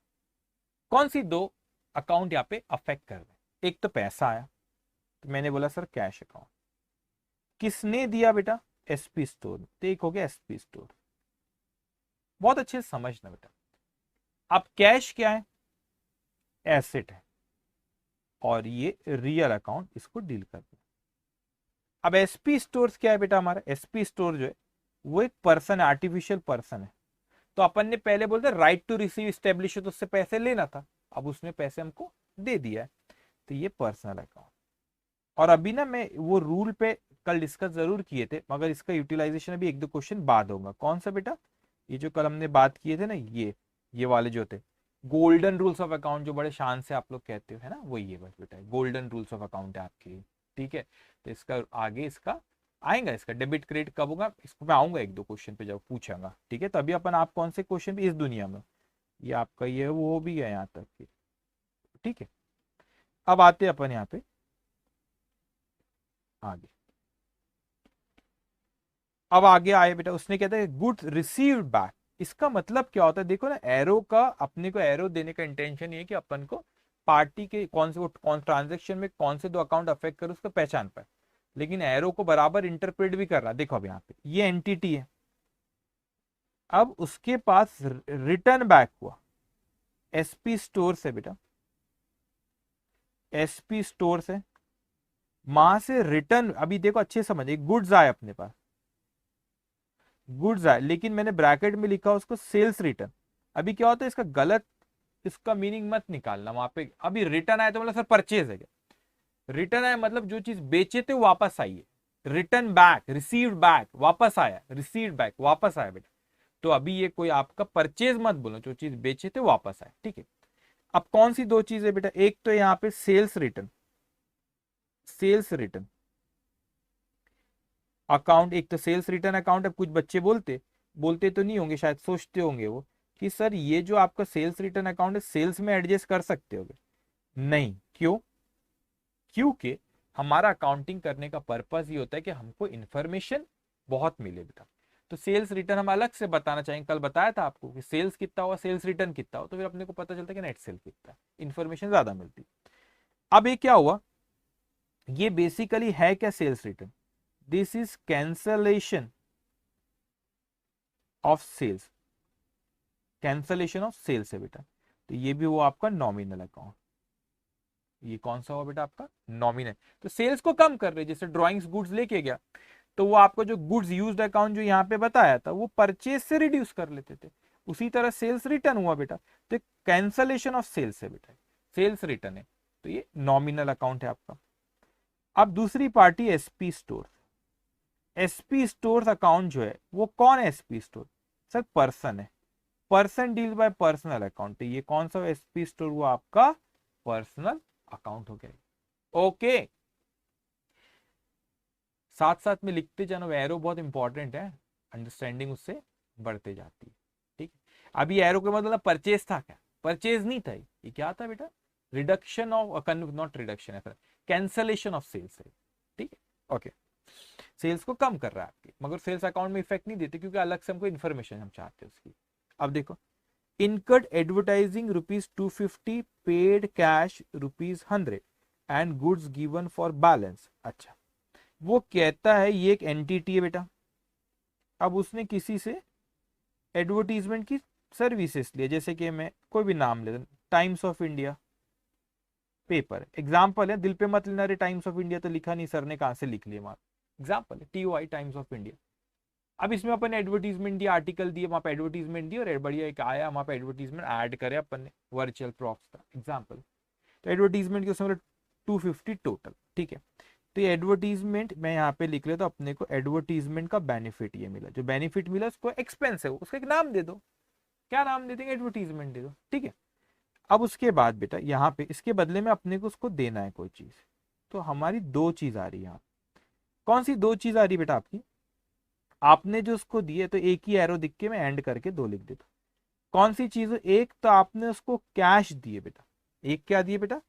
Speaker 1: कौन सी दो अकाउंट यहाँ पे अफेक्ट कर रहे, एक तो पैसा आया, तो मैंने बोला सर कैश अकाउंट, किसने दिया बेटा, एसपी स्टोर, तो एक हो गया एसपी स्टोर। बहुत अच्छे से समझना बेटा, अब कैश क्या है, एसेट है, और ये रियल अकाउंट, इसको डील करना। अब एसपी स्टोर्स क्या है बेटा, हमारा एसपी स्टोर जो है वो एक पर्सन है, आर्टिफिशियल पर्सन है। तो अपन ने पहले बोलते राइट टू रिसीव स्टेब्लिश, तो उससे पैसे लेना था, अब उसने पैसे हमको दे दिया है, तो ये पर्सनल अकाउंट। और अभी ना मैं वो रूल पे कल डिस्कस जरूर किए थे, मगर इसका यूटिलाइजेशन अभी एक दो क्वेश्चन बाद होगा। कौन सा बेटा, ये जो कल हमने बात किए थे ना, ये वाले जो थे गोल्डन रूल्स ऑफ अकाउंट, जो बड़े शान से आप लोग कहते हो, है ना, वो ये बस बेटा गोल्डन रूल्स ऑफ अकाउंट है आपके लिए। ठीक है, तो इसका आगे इसका आएगा, इसका डेबिट क्रेडिट कब होगा, इसको मैं आऊंगा एक दो क्वेश्चन पे जब पूछूंगा। ठीक है, तो अभी अपन आप कौन से क्वेश्चन पे इस दुनिया में, ये आपका ये वो भी है यहाँ तक। ठीक है, अब आते हैं अपन यहाँ पे आगे। अब आगे आए बेटा, उसने कहता है गुड्स रिसीव्ड बैक, इसका मतलब क्या होता है, देखो ना, एरो का अपने को एरो देने का इंटेंशन ये है कि अपन को पार्टी के कौन से कौन ट्रांजेक्शन में कौन से दो अकाउंट अफेक्ट करे उसको पहचान पाए, लेकिन एरो को बराबर इंटरप्रेट भी कर रहा है। देखो अब यहाँ पे ये एंटिटी है, अब उसके पास रिटर्न बैक हुआ एसपी स्टोर से बेटा, एसपी स्टोर से वहां से रिटर्न, अभी देखो अच्छे समझ, एक गुड्स आए अपने पास, गुड्स आए, लेकिन मैंने ब्रैकेट में लिखा उसको सेल्स रिटर्न। अभी क्या होता है, इसका गलत, इसका मीनिंग मत निकालना वहां पे। अभी रिटर्न आया तो मतलब सर परचेज है क्या, रिटर्न आया मतलब जो चीज बेचे थे वो वापस आई है, रिटर्न बैक, रिसीव्ड बैक, वापस आया, रिसीव्ड बैक वापस आया बेटा। तो अभी ये कोई आपका परचेज मत बोलो, जो चीज बेचे थे वापस आए। ठीक है, अब कौन सी दो चीजें बेटा, एक तो यहाँ पे sales return, sales return account, एक तो सेल्स रिटर्न अकाउंट। अब कुछ बच्चे बोलते बोलते तो नहीं होंगे, शायद सोचते होंगे वो कि सर ये जो आपका सेल्स रिटर्न अकाउंट है, सेल्स में एडजस्ट कर सकते होगे। नहीं, क्यों, क्योंकि हमारा अकाउंटिंग करने का पर्पस ये होता है कि हमको इंफॉर्मेशन बहुत मिले बेटा। तो सेल्स रिटर्न हम अलग से बताना चाहेंगे, कल बताया था आपको कि सेल्स कितना हुआ, सेल्स रिटर्न कितना हो, तो फिर अपने को पता चलता है कि नेट सेल कितना है, इंफॉर्मेशन ज्यादा मिलती। अब ये क्या हुआ, ये बेसिकली है क्या sales return, this is cancellation of sales, cancellation of sales है बेटा। तो ये भी वो आपका नॉमिनल अकाउंट, ये कौन सा हुआ बेटा आपका नॉमिनल। तो सेल्स को कम कर रहे, जैसे ड्रॉइंग्स गुड्स लेके गया, तो वो आपका जो गुड्स यूज्ड अकाउंट जो यहाँ पे बताया था वो परचेज से रिड्यूस कर लेते थे। उसी तरह सेल्स रिटर्न हुआ बेटा, तो कैंसलेशन ऑफ सेल्स है बेटा, सेल्स रिटर्न है, तो ये नॉमिनल अकाउंट है आपका। अब दूसरी party SP store, SP store account जो है वो कौन है, एसपी स्टोर सर पर्सन है, person deal by personal account, ये कौन सा एसपी स्टोर हुआ आपका पर्सनल अकाउंट हो गया। ओके, साथ साथ में लिखते जाना, एरो बहुत इंपॉर्टेंट है, अंडरस्टैंडिंग उससे बढ़ते जाती है। ठीक है, अभी एरो का मतलब परचेज था क्या, परचेज नहीं था, ये क्या था बेटा, रिडक्शन ऑफ, नॉट रिडक्शन है, कैंसलेशन ऑफ सेल्स है। ठीक है, ओके, सेल्स को कम कर रहा है आपके, मगर सेल्स अकाउंट में इफेक्ट नहीं देते क्योंकि अलग से हमको इन्फॉर्मेशन हम चाहते हैं उसकी। अब देखो, incurred advertising ₹250, paid cash ₹100 and goods given for balance. अच्छा, वो कहता है ये एक एंटिटी है बेटा, अब उसने किसी से एडवर्टीजमेंट की सर्विसेज लिए, जैसे कि मैं कोई भी नाम ले, times of India paper, example है, दिल पे मत लेना रे, टाइम्स ऑफ इंडिया तो लिखा नहीं सर ने, कहां से लिख लिया, एग्जाम्पल है TOI टाइम्स ऑफ इंडिया। अब इसमें अपन ने एडवर्टीजमेंट दिया, आर्टिकल दिए, वहां पे एडवर्टीजमेंट दी और बढ़िया एक आया, वहां पे एडवर्टीजमेंट ऐड करे अपन ने, वर्चुअल प्रॉप्स का एग्जाम्पल। तो एडवर्टीजमेंट के उसमें 250 टोटल। ठीक है, तो ये एडवर्टीजमेंट मैं यहाँ पे लिख लेता, तो अपने को एडवर्टीजमेंट का बेनिफिट ये मिला, जो बेनिफिट मिला उसको एक्सपेंस है, उसका एक नाम दे दो, क्या नाम दे देंगे, एडवर्टीजमेंट दे दो। ठीक है, अब उसके बाद बेटा यहाँ पे इसके बदले में अपने को उसको देना है कोई चीज, तो हमारी दो चीज आ रही है यहाँ। कौन सी दो चीज आ रही बेटा आपकी, आपने जो उसको दिए, तो एक ही एरो दिख के मैं एंड करके दो लिख देता, कौन सी चीज? एक तो आपने उसको कैश दिए बेटा, एक क्या दिए बेटा?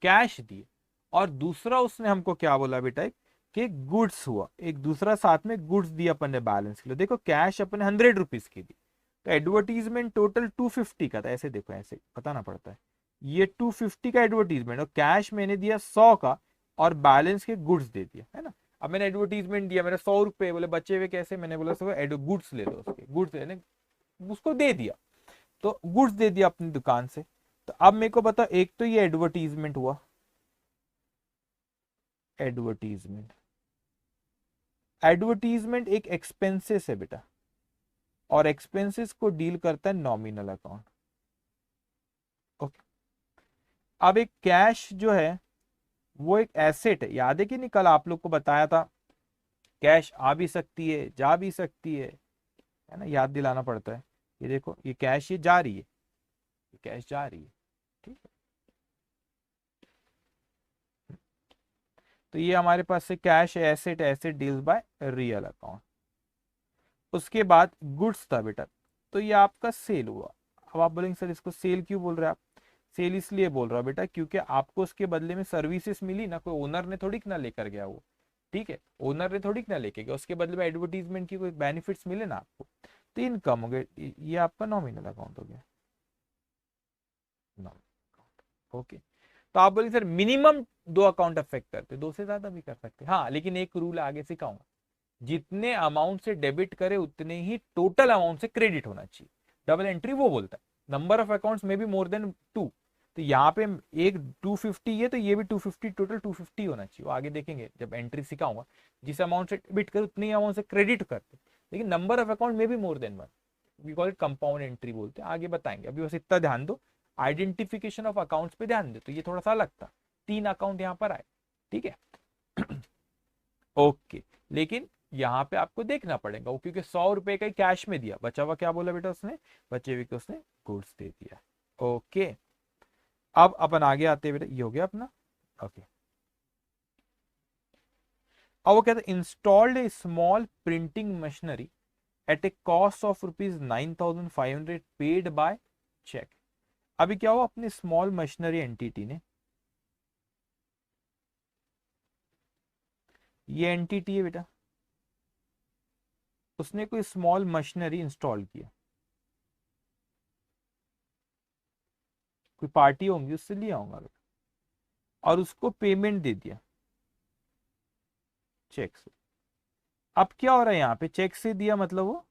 Speaker 1: कैश दिए। और दूसरा उसने हमको क्या बोला बेटा? कि गुड्स हुआ, एक दूसरा साथ में गुड्स दिया अपन ने बैलेंस के लिए। देखो कैश अपन ने 100 रुपीज की दी, तो एडवर्टीजमेंट टोटल 250 का था। ऐसे देखो, ऐसे बताना पड़ता है। ये 250 का एडवर्टीजमेंट, और कैश मैंने दिया 100 का, और बैलेंस के गुड्स दे दिया, है ना। अब मैंने एडवर्टीजमेंट दिया, मेरे 100 रुपए बोले बचे हुए, कैसे? मैंने बोला गुड्स ले लो, उसके गुड्स लेने, उसको दे दिया, तो गुड्स दे दिया अपनी दुकान से। तो अब मेरे को बता, एक तो ये एडवर्टीजमेंट हुआ, एडवर्टीजमेंट, एडवर्टीजमेंट एक एक्सपेंसेस है बेटा, और एक्सपेंसेस को डील करता है नॉमिनल अकाउंट। ओके। अब एक कैश जो है वो एक एसेट है, याद है कि नहीं? कल आप लोग को बताया था, कैश आ भी सकती है, जा भी सकती है ना, याद दिलाना पड़ता है। ये देखो, ये कैश ये जा रही है, ये कैश जा रही है, ठीक है। तो ये हमारे पास से cash asset, asset deals by real account. उसके बाद गुड्स था बेटा, तो ये आपका सेल हुआ। अब आप बोलेंगे सर इसको सेल क्यों बोल रहे हैं आप? सेल इसलिए बोल रहा हूं बेटा क्योंकि आपको उसके बदले में सर्विसेज मिली ना, कोई ओनर ने थोड़ी ना लेकर गया वो, ठीक है। ओनर ने थोड़ी ना लेके गया, उसके बदले में एडवर्टीजमेंट की कोई बेनिफिट्स मिले ना आपको, तो इनकम हो गया। ये आपका नॉमिनल अकाउंट हो गया, नॉमिनल अकाउंट। ओके। तो आप बोले सर मिनिमम 2 अकाउंट अफेक्ट करते, 2 से ज्यादा भी कर सकते, हाँ, लेकिन एक रूल आगे सिखाऊंगा, जितने अमाउंट से डेबिट करे उतने ही टोटल अमाउंट से क्रेडिट होना चाहिए। डबल एंट्री वो बोलता है नंबर ऑफ अकाउंट्स में भी मोर देन 2। तो यहाँ पे एक 250 है, तो ये भी 250, टोटल 250 होना चाहिए। वो आगे देखेंगे जब एंट्री सिखाऊंगा, जिस अमाउंट से डेबिट करे उतने ही अमाउंट से क्रेडिट करते, लेकिन नंबर ऑफ अकाउंट में भी more than 1, we call it compound entry बोलते हैं। आगे बताएंगे, अभी बस इतना ध्यान दो, आइडेंटिफिकेशन ऑफ अकाउंट्स पे ध्यान दो। तो ये थोड़ा सा अलग था, 3 अकाउंट यहाँ पर आए, ठीक है। ओके। लेकिन यहाँ पे आपको देखना पड़ेगा वो, क्योंकि 100 रुपए का ही कैश में दिया, बचा हुआ क्या बोला बेटा उसने? बचे हुए को उसने गुड्स दे दिया। ओके। अब अपन आगे आते हैं बेटा, ये हो गया अपना। ओके। अब वो कहते हैं installed a small printing machinery at a cost of ₹9,500 paid by cheque. अभी क्या हुआ, अपनी स्मॉल मशीनरी एंटिटी ने, ये एंटिटी है बेटा, उसने कोई स्मॉल मशीनरी इंस्टॉल किया, कोई पार्टी होंगी उससे लिया होगा बेटा, और उसको पेमेंट दे दिया चेक से। अब क्या हो रहा है यहाँ पे, चेक से दिया मतलब वो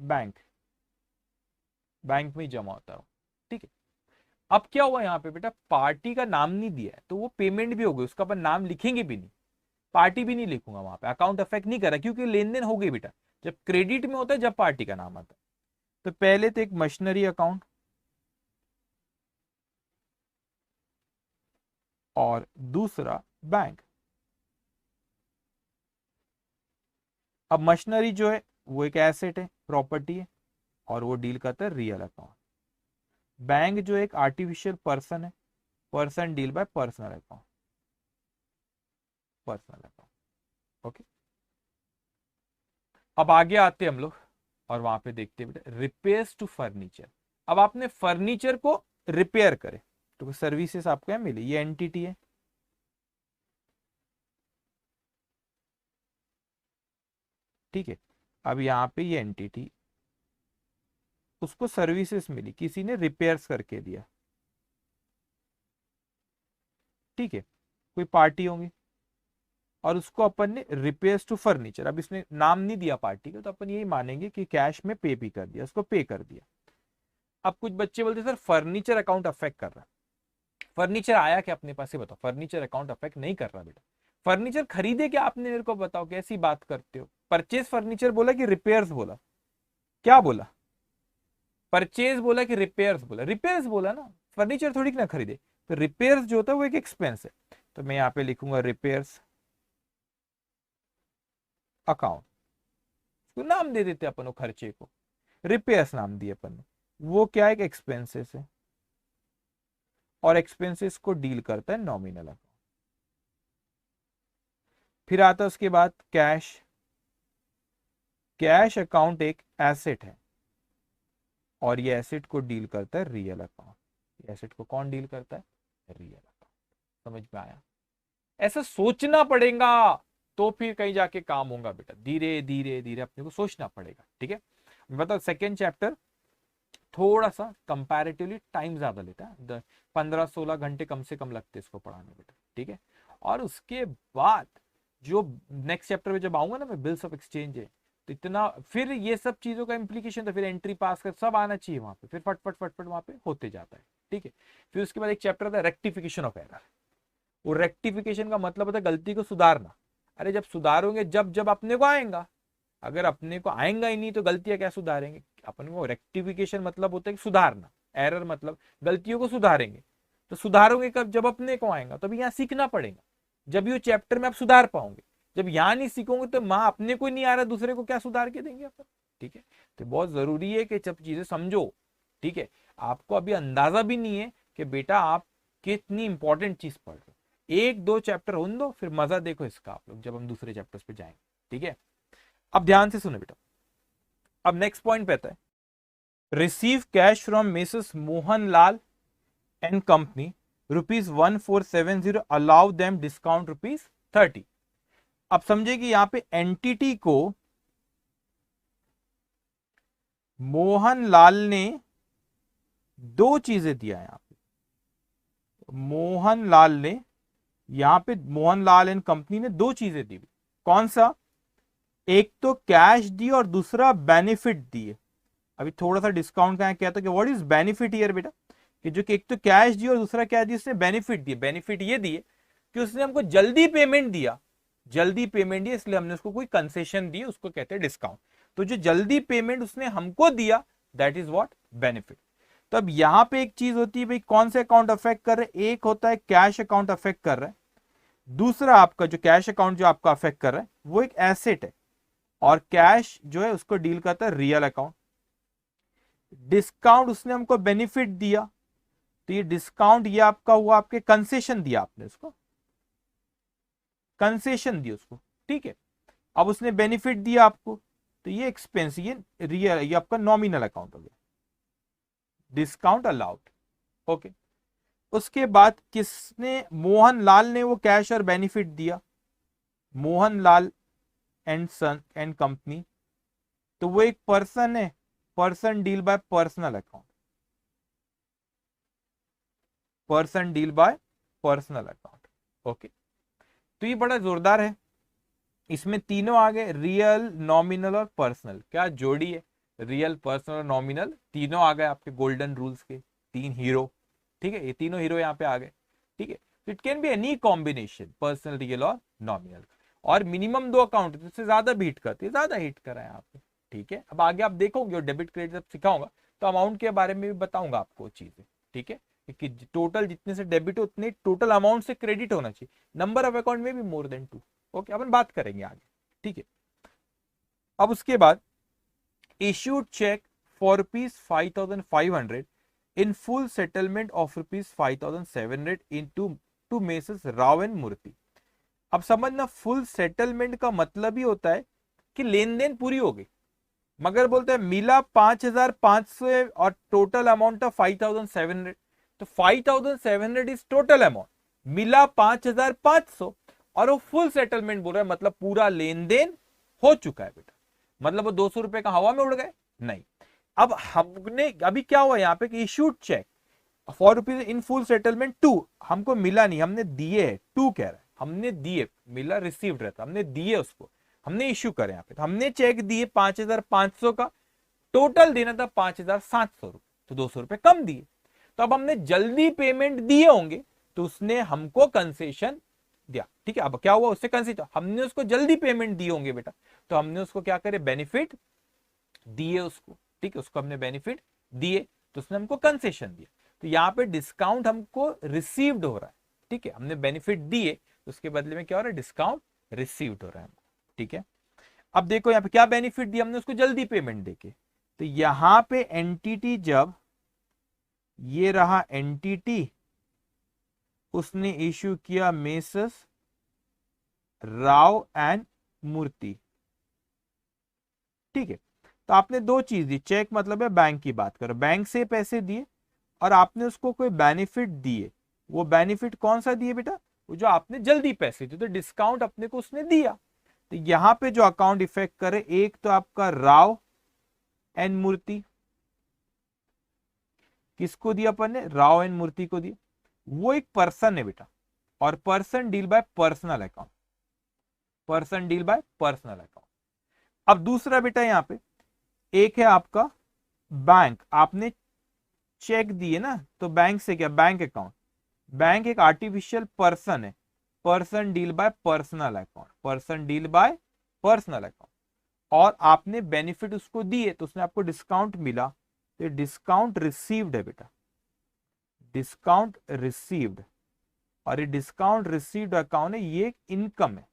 Speaker 1: बैंक, बैंक में जमा होता है, ठीक है। अब क्या हुआ यहाँ पे बेटा, पार्टी का नाम नहीं दिया है, तो वो पेमेंट भी हो गई, उसका अपन नाम लिखेंगे भी नहीं, पार्टी भी नहीं लिखूंगा वहां पे, अकाउंट अफेक्ट नहीं करा, क्योंकि लेन देन हो गई बेटा। जब क्रेडिट में होता है, जब पार्टी का नाम आता है। तो पहले तो एक मशीनरी अकाउंट, और दूसरा बैंक। अब मशीनरी जो है वो एक एसेट है, प्रॉपर्टी है, और वो डील करता है रियल अकाउंट। बैंक जो एक आर्टिफिशियल पर्सन है, person deal by personal account, personal account. Okay. अब आगे आते हम लोग, और वहां पे देखते हैं बेटा रिपेयर्स टू फर्नीचर। अब आपने फर्नीचर को रिपेयर करे, तो सर्विसेज आपको यहाँ मिली, ये एंटिटी है, ठीक है। अब यहाँ पे ये एंटिटी, उसको सर्विसेज मिली, किसी ने रिपेयर्स करके दिया, ठीक है, कोई पार्टी होंगी, और उसको अपन ने रिपेयर्स टू फर्नीचर, अब इसने नाम नहीं दिया पार्टी का, तो अपन यही मानेंगे कि कैश में पे भी कर दिया, उसको पे कर दिया। अब कुछ बच्चे बोलते सर फर्नीचर अकाउंट अफेक्ट कर रहा है, फर्नीचर आया क्या अपने पास, से बताओ। फर्नीचर अकाउंट अफेक्ट नहीं कर रहा बेटा। फर्नीचर खरीदे क्या आपने, मेरे को बताओ, कैसी बात करते हो? परचेज फर्नीचर बोला कि रिपेयर्स बोला? क्या बोला? परचेज बोला कि रिपेयर्स बोला? रिपेयर्स बोला ना, फर्नीचर थोड़ी ना खरीदे। तो रिपेयर्स जो होता है वो एक एक्सपेंस है, तो मैं यहाँ पे लिखूंगा रिपेयर्स अकाउंट, तो नाम दे देते अपन वो खर्चे को, रिपेयर्स नाम दिए अपन ने। वो क्या एक एक्सपेंसेस है, और एक्सपेंसेस को डील करता है नॉमिनल अकाउंट। फिर आता है उसके बाद कैश, कैश अकाउंट एक एसेट है, और ये एसेट को डील करता है रियल अकाउंट। एसेट को कौन डील करता है? Real account. समझ में आया? ऐसा सोचना पड़ेगा तो फिर कहीं जाके काम होगा बेटा। धीरे धीरे धीरे अपने को सोचना पड़ेगा। ठीक है, बताओ सेकेंड चैप्टर थोड़ा सा कंपैरेटिवली टाइम ज्यादा लेता है, 15-16 घंटे कम से कम लगते हैं इसको पढ़ाने बेटा। ठीक है, और उसके बाद जो नेक्स्ट चैप्टर में जब आऊंगा ना मैं, बिल्स ऑफ एक्सचेंज है, तो इतना फिर ये सब चीजों का इंप्लीकेशन, तो फिर एंट्री पास कर सब आना चाहिए वहां पे, फिर फटफट फटफट वहां पे होते जाता है। ठीक है, फिर उसके बाद एक चैप्टर आता है रेक्टिफिकेशन ऑफ एरर। वो रेक्टिफिकेशन का मतलब होता है गलती को सुधारना। अरे जब सुधारोगे जब जब अपने को आएगा, अगर अपने को आएगा ही नहीं तो गलतियां क्या सुधारेंगे अपन को? रेक्टिफिकेशन मतलब होता है कि सुधारना, एरर मतलब गलतियों को सुधारेंगे। तो सुधारोगे कब? जब अपने को आएगा। तो अभी यहाँ सीखना पड़ेगा, जब ये चैप्टर में आप सुधार पाओगे। जब यहाँ नहीं सीखोगे तो माँ अपने को नहीं आ रहा, दूसरे को क्या सुधार के देंगे अपन? ठीक है, तो बहुत जरूरी है कि जब चीजें समझो। ठीक है, आपको अभी अंदाजा भी नहीं है कि बेटा आप कितनी इंपॉर्टेंट चीज पढ़ रहे हो। एक दो चैप्टर होने दो, फिर मजा देखो इसका आप लोग जब हम दूसरे चैप्टर्स पे जाएंगे। ठीक है, अब ध्यान से सुनो बेटा। अब नेक्स्ट पॉइंट पे आता है, receive cash from Mrs Mohanlal and company ₹1470, allow them discount ₹30। अब समझे कि यहां पे एंटिटी को मोहनलाल ने दो चीजें दिया है। यहां पे मोहनलाल ने, यहां पे मोहनलाल एंड कंपनी ने दो चीजें दी। कौन सा? एक तो कैश दी और दूसरा बेनिफिट दिए। अभी थोड़ा सा डिस्काउंट का कहता है कि व्हाट इज बेनिफिट हियर बेटा, कि जो कि एक तो कैश दी और दूसरा क्या दिया उसने? बेनिफिट दिए। बेनिफिट ये दिए कि उसने हमको जल्दी पेमेंट दिया, जल्दी पेमेंट दिया इसलिए हमने उसको कोई कंसेशन दी, उसको कहते हैं डिस्काउंट। तो जो जल्दी पेमेंट उसने हमको दिया दैट इज व्हाट? बेनिफिट। तो अब यहां पे एक चीज होती है भाई, कौन से अकाउंट अफेक्ट कर रहे हैं? एक होता है कैश अकाउंट अफेक्ट कर रहा है, दूसरा आपका जो कैश अकाउंट जो आपका अफेक्ट कर रहा है वो एक एसेट है, और कैश जो है उसको डील करता है रियल अकाउंट। डिस्काउंट उसने हमको बेनिफिट दिया, तो ये डिस्काउंट ये आपका हुआ, आपके कंसेशन दिया आपने उसको, कंसेशन दिया उसको। ठीक है, अब उसने बेनिफिट दिया आपको, तो ये एक्सपेंस, ये रियल, ये आपका नॉमिनल अकाउंट हो गया, डिस्काउंट अलाउड। ओके, उसके बाद किसने? मोहनलाल ने वो कैश और बेनिफिट दिया, Mohanlal and son and company. तो वो एक पर्सन है, person deal by personal account, person deal by personal account. Okay, तो ये बड़ा जोरदार है। इसमें तीनों आ गए, रियल, नॉमिनल और पर्सनल। क्या जोड़ी है? रियल, पर्सनल और नॉमिनल तीनों आ गए आपके गोल्डन रूल्स के, तीन हीरो। ठीक है, ये तीनों हीरो यहाँ पे आ गए। ठीक है, it can be any combination, personal, real और नॉमिनल। और मिनिमम दो अकाउंट, इससे ज्यादा भी हिट करती है, ज्यादा हिट करा है यहाँ पे। ठीक है, अब आगे आप देखोगे और डेबिट क्रेडिट जब सिखाऊंगा तो अमाउंट के बारे में भी बताऊंगा आपको चीजें। ठीक है, कि टोटल जितने से डेबिट हो उतने टोटल अमाउंट से क्रेडिट होना चाहिए, नंबर ऑफ अकाउंट में भी मोर देन 2। ओके, अपन बात करेंगे आगे। ठीक है, अब उसके बाद issued cheque for ₹5,500 in full settlement of ₹5,700 in to Messrs Rao and Murthy. अब समझना, फुल सेटलमेंट का मतलब ही होता है कि लेन देन पूरी हो गई, मगर बोलते हैं मिला 5,500 और टोटल अमाउंट ऑफ 5,700। तो 5,700 इज टोटल अमाउंट, मिला 5,500 और वो फुल सेटलमेंट बोल रहा है, मतलब पूरा लेन देन हो चुका है बेटा। मतलब वो 200 रुपए का हवा में उड़ गए? नहीं। अब हमने अभी क्या हुआ यहाँ पे कि issued cheque for rupees in full settlement 2, हमको मिला नहीं, हमने दिए है, 2 कह रहा है, हमने दिए, मिला रिसीव्ड रहता, हमने दिए उसको, हमने इश्यू करे यहाँ पे, तो हमने चेक दिए 5,500 का, टोटल देना था 5,700 रुपए, तो 200 रुपए कम दिए। तो अब हमने जल्दी पेमेंट दिए होंगे तो उसने हमको कंसेशन दिया। ठीक है, अब क्या हुआ उससे कंसेशन, हमने उसको जल्दी पेमेंट दिए होंगे बेटा, तो हमने उसको क्या करे? बेनिफिट दिए उसको। ठीक है, उसको हमने बेनिफिट दिए तो उसने हमको कंसेशन दिया। तो यहाँ पे डिस्काउंट हमको रिसीव्ड हो रहा है। ठीक है, हमने बेनिफिट दिए तो उसके बदले में क्या हो रहा है? डिस्काउंट रिसीव्ड हो रहा है हमको। ठीक है, अब देखो यहाँ पे क्या बेनिफिट दिया हमने उसको? जल्दी पेमेंट देके। तो यहां पे एंटिटी, जब ये रहा एंटिटी, उसने इश्यू किया मेसस राव एंड मूर्ति। ठीक है, तो आपने दो चीज दी, चेक मतलब है बैंक की बात करो, बैंक से पैसे दिए और आपने उसको कोई बेनिफिट दिए। वो बेनिफिट कौन सा दिए बेटा? वो जो आपने जल्दी पैसे दिए, तो डिस्काउंट अपने को उसने दिया। तो यहां पे जो अकाउंट इफेक्ट करे, एक तो आपका राव एन मूर्ति, किसको दिया अपन ने? राव एन मूर्ति को दिया। वो एक पर्सन है बेटा, और person deal by personal account, person deal by personal account. अब दूसरा बेटा यहां पे एक है आपका बैंक, आपने चेक दिए ना, तो बैंक से क्या? Bank account. बैंक एक आर्टिफिशियल पर्सन है, person deal by personal account, person deal by personal account. और आपने बेनिफिट उसको दिए तो उसने आपको डिस्काउंट मिला, तो डिस्काउंट रिसीव्ड है बेटा, डिस्काउंट रिसीव्ड। और ये डिस्काउंट रिसीव्ड अकाउंट है, ये एक इनकम है।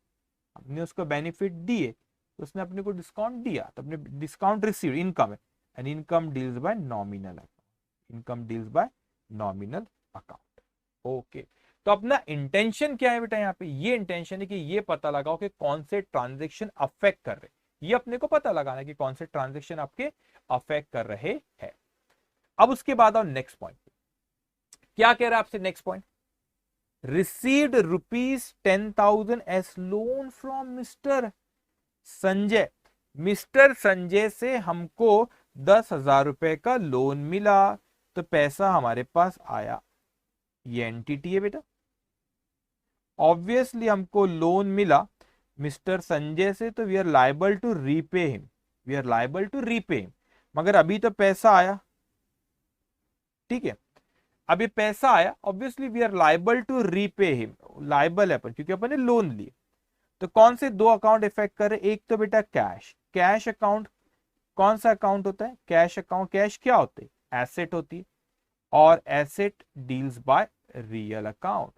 Speaker 1: आपने उसको बेनिफिट दिए तो उसने अपने को डिस्काउंट दिया, तो अपने डिस्काउंट रिसीव्ड इनकम है। And income deals bye nominal account, income deals bye nominal account. Okay, तो अपना इंटेंशन क्या है बेटा? यहाँ पे ये इंटेंशन है कि ये पता लगाओ कि कौन से ट्रांजेक्शन अफेक्ट कर रहे, ये अपने को पता लगाना है कि कौन से ट्रांजेक्शन आपके अफेक्ट कर रहे हैं। अब उसके बाद आओ नेक्स्ट पॉइंट। क्या कह रहा है आपसे next point? Received ₹10,000 S loan from mister Sanjay. Mister Sanjay से हमको 10,000 रुपए का लोन मिला, तो पैसा हमारे पास आया। ये एंटिटी है बेटा, ऑब्वियसली हमको लोन मिला मिस्टर संजय से, तो we are liable to repay him, we are liable to repay him. मगर अभी तो पैसा आया, ठीक है, अभी पैसा आया, obviously we are liable to repay him, liable है अपन क्योंकि अपन ने लोन लिए। तो कौन से दो अकाउंट इफेक्ट करे? एक तो बेटा कैश, कैश अकाउंट। कौन सा अकाउंट होता है? Cash account. कैश क्या होती है? एसेट होती है, और asset deals by real account,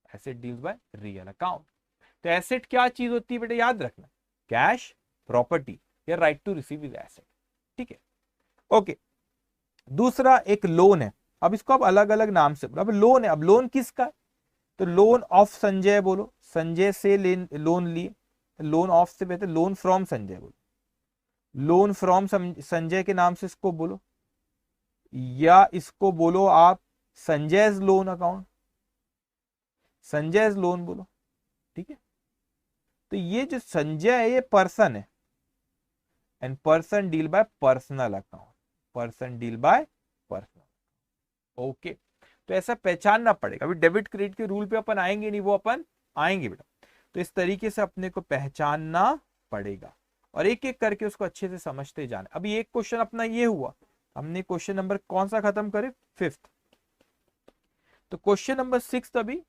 Speaker 1: asset deals by real account. तो एसेट क्या चीज होती है बेटा? याद रखना, कैश, प्रॉपर्टी या right to receive is asset, ठीक है। ओके, दूसरा एक लोन है। अब इसको आप अलग अलग नाम से बोलो। अब लोन है, अब लोन किसका है? तो लोन ऑफ संजय बोलो, संजय से लोन लिए, लोन ऑफ से बेहतर लोन फ्रॉम संजय बोलो, लोन फ्रॉम संजय के नाम से इसको बोलो, या इसको बोलो आप Sanjay loan account, Sanjay loan बोलो, ठीक है। तो ये जो संजय है ये पर्सन है, and person deal by personal account, person deal by personal. Okay, तो ऐसा पहचानना पड़ेगा। अभी डेबिट क्रेडिट के रूल पे अपन आएंगे नहीं, वो अपन आएंगे बेटा। तो इस तरीके से अपने को पहचानना पड़ेगा और एक एक करके उसको अच्छे से समझते जाना। अभी एक क्वेश्चन अपना ये हुआ, हमने क्वेश्चन नंबर कौन सा खत्म करे? 5th। तो क्वेश्चन नंबर 6 अभी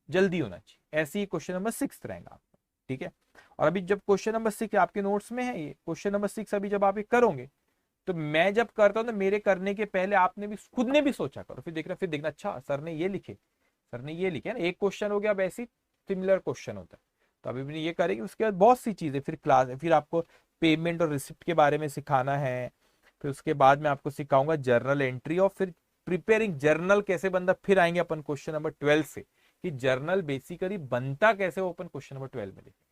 Speaker 1: जल्दी होना चाहिए, ऐसे ही क्वेश्चन नंबर 6 रहेगा आपका, ठीक है। और अभी जब क्वेश्चन नंबर 6 आपके नोट्स में है, ये क्वेश्चन नंबर 6 अभी जब आप ये करोगे, तो मैं जब करता हूं तो मेरे करने के पहले आपने भी खुद ने भी सोचा करो, फिर देखना अच्छा सर ने ये लिखे, सर ने ये लिखे ना, एक क्वेश्चन हो गया, अब ऐसी सिमिलर क्वेश्चन होता है। तो अभी भी ये करेंगे, उसके बाद बहुत सी चीजें फिर क्लास, फिर आपको पेमेंट और रिसिप्ट के बारे में सिखाना है। फिर उसके बाद मैं आपको सिखाऊंगा जर्नल एंट्री, और फिर प्रिपेयरिंग जर्नल कैसे बनता, फिर आएंगे अपन क्वेश्चन नंबर 12 से कि जर्नल बेसिकली बनता कैसे, वो अपन क्वेश्चन नंबर 12 में देखेंगे।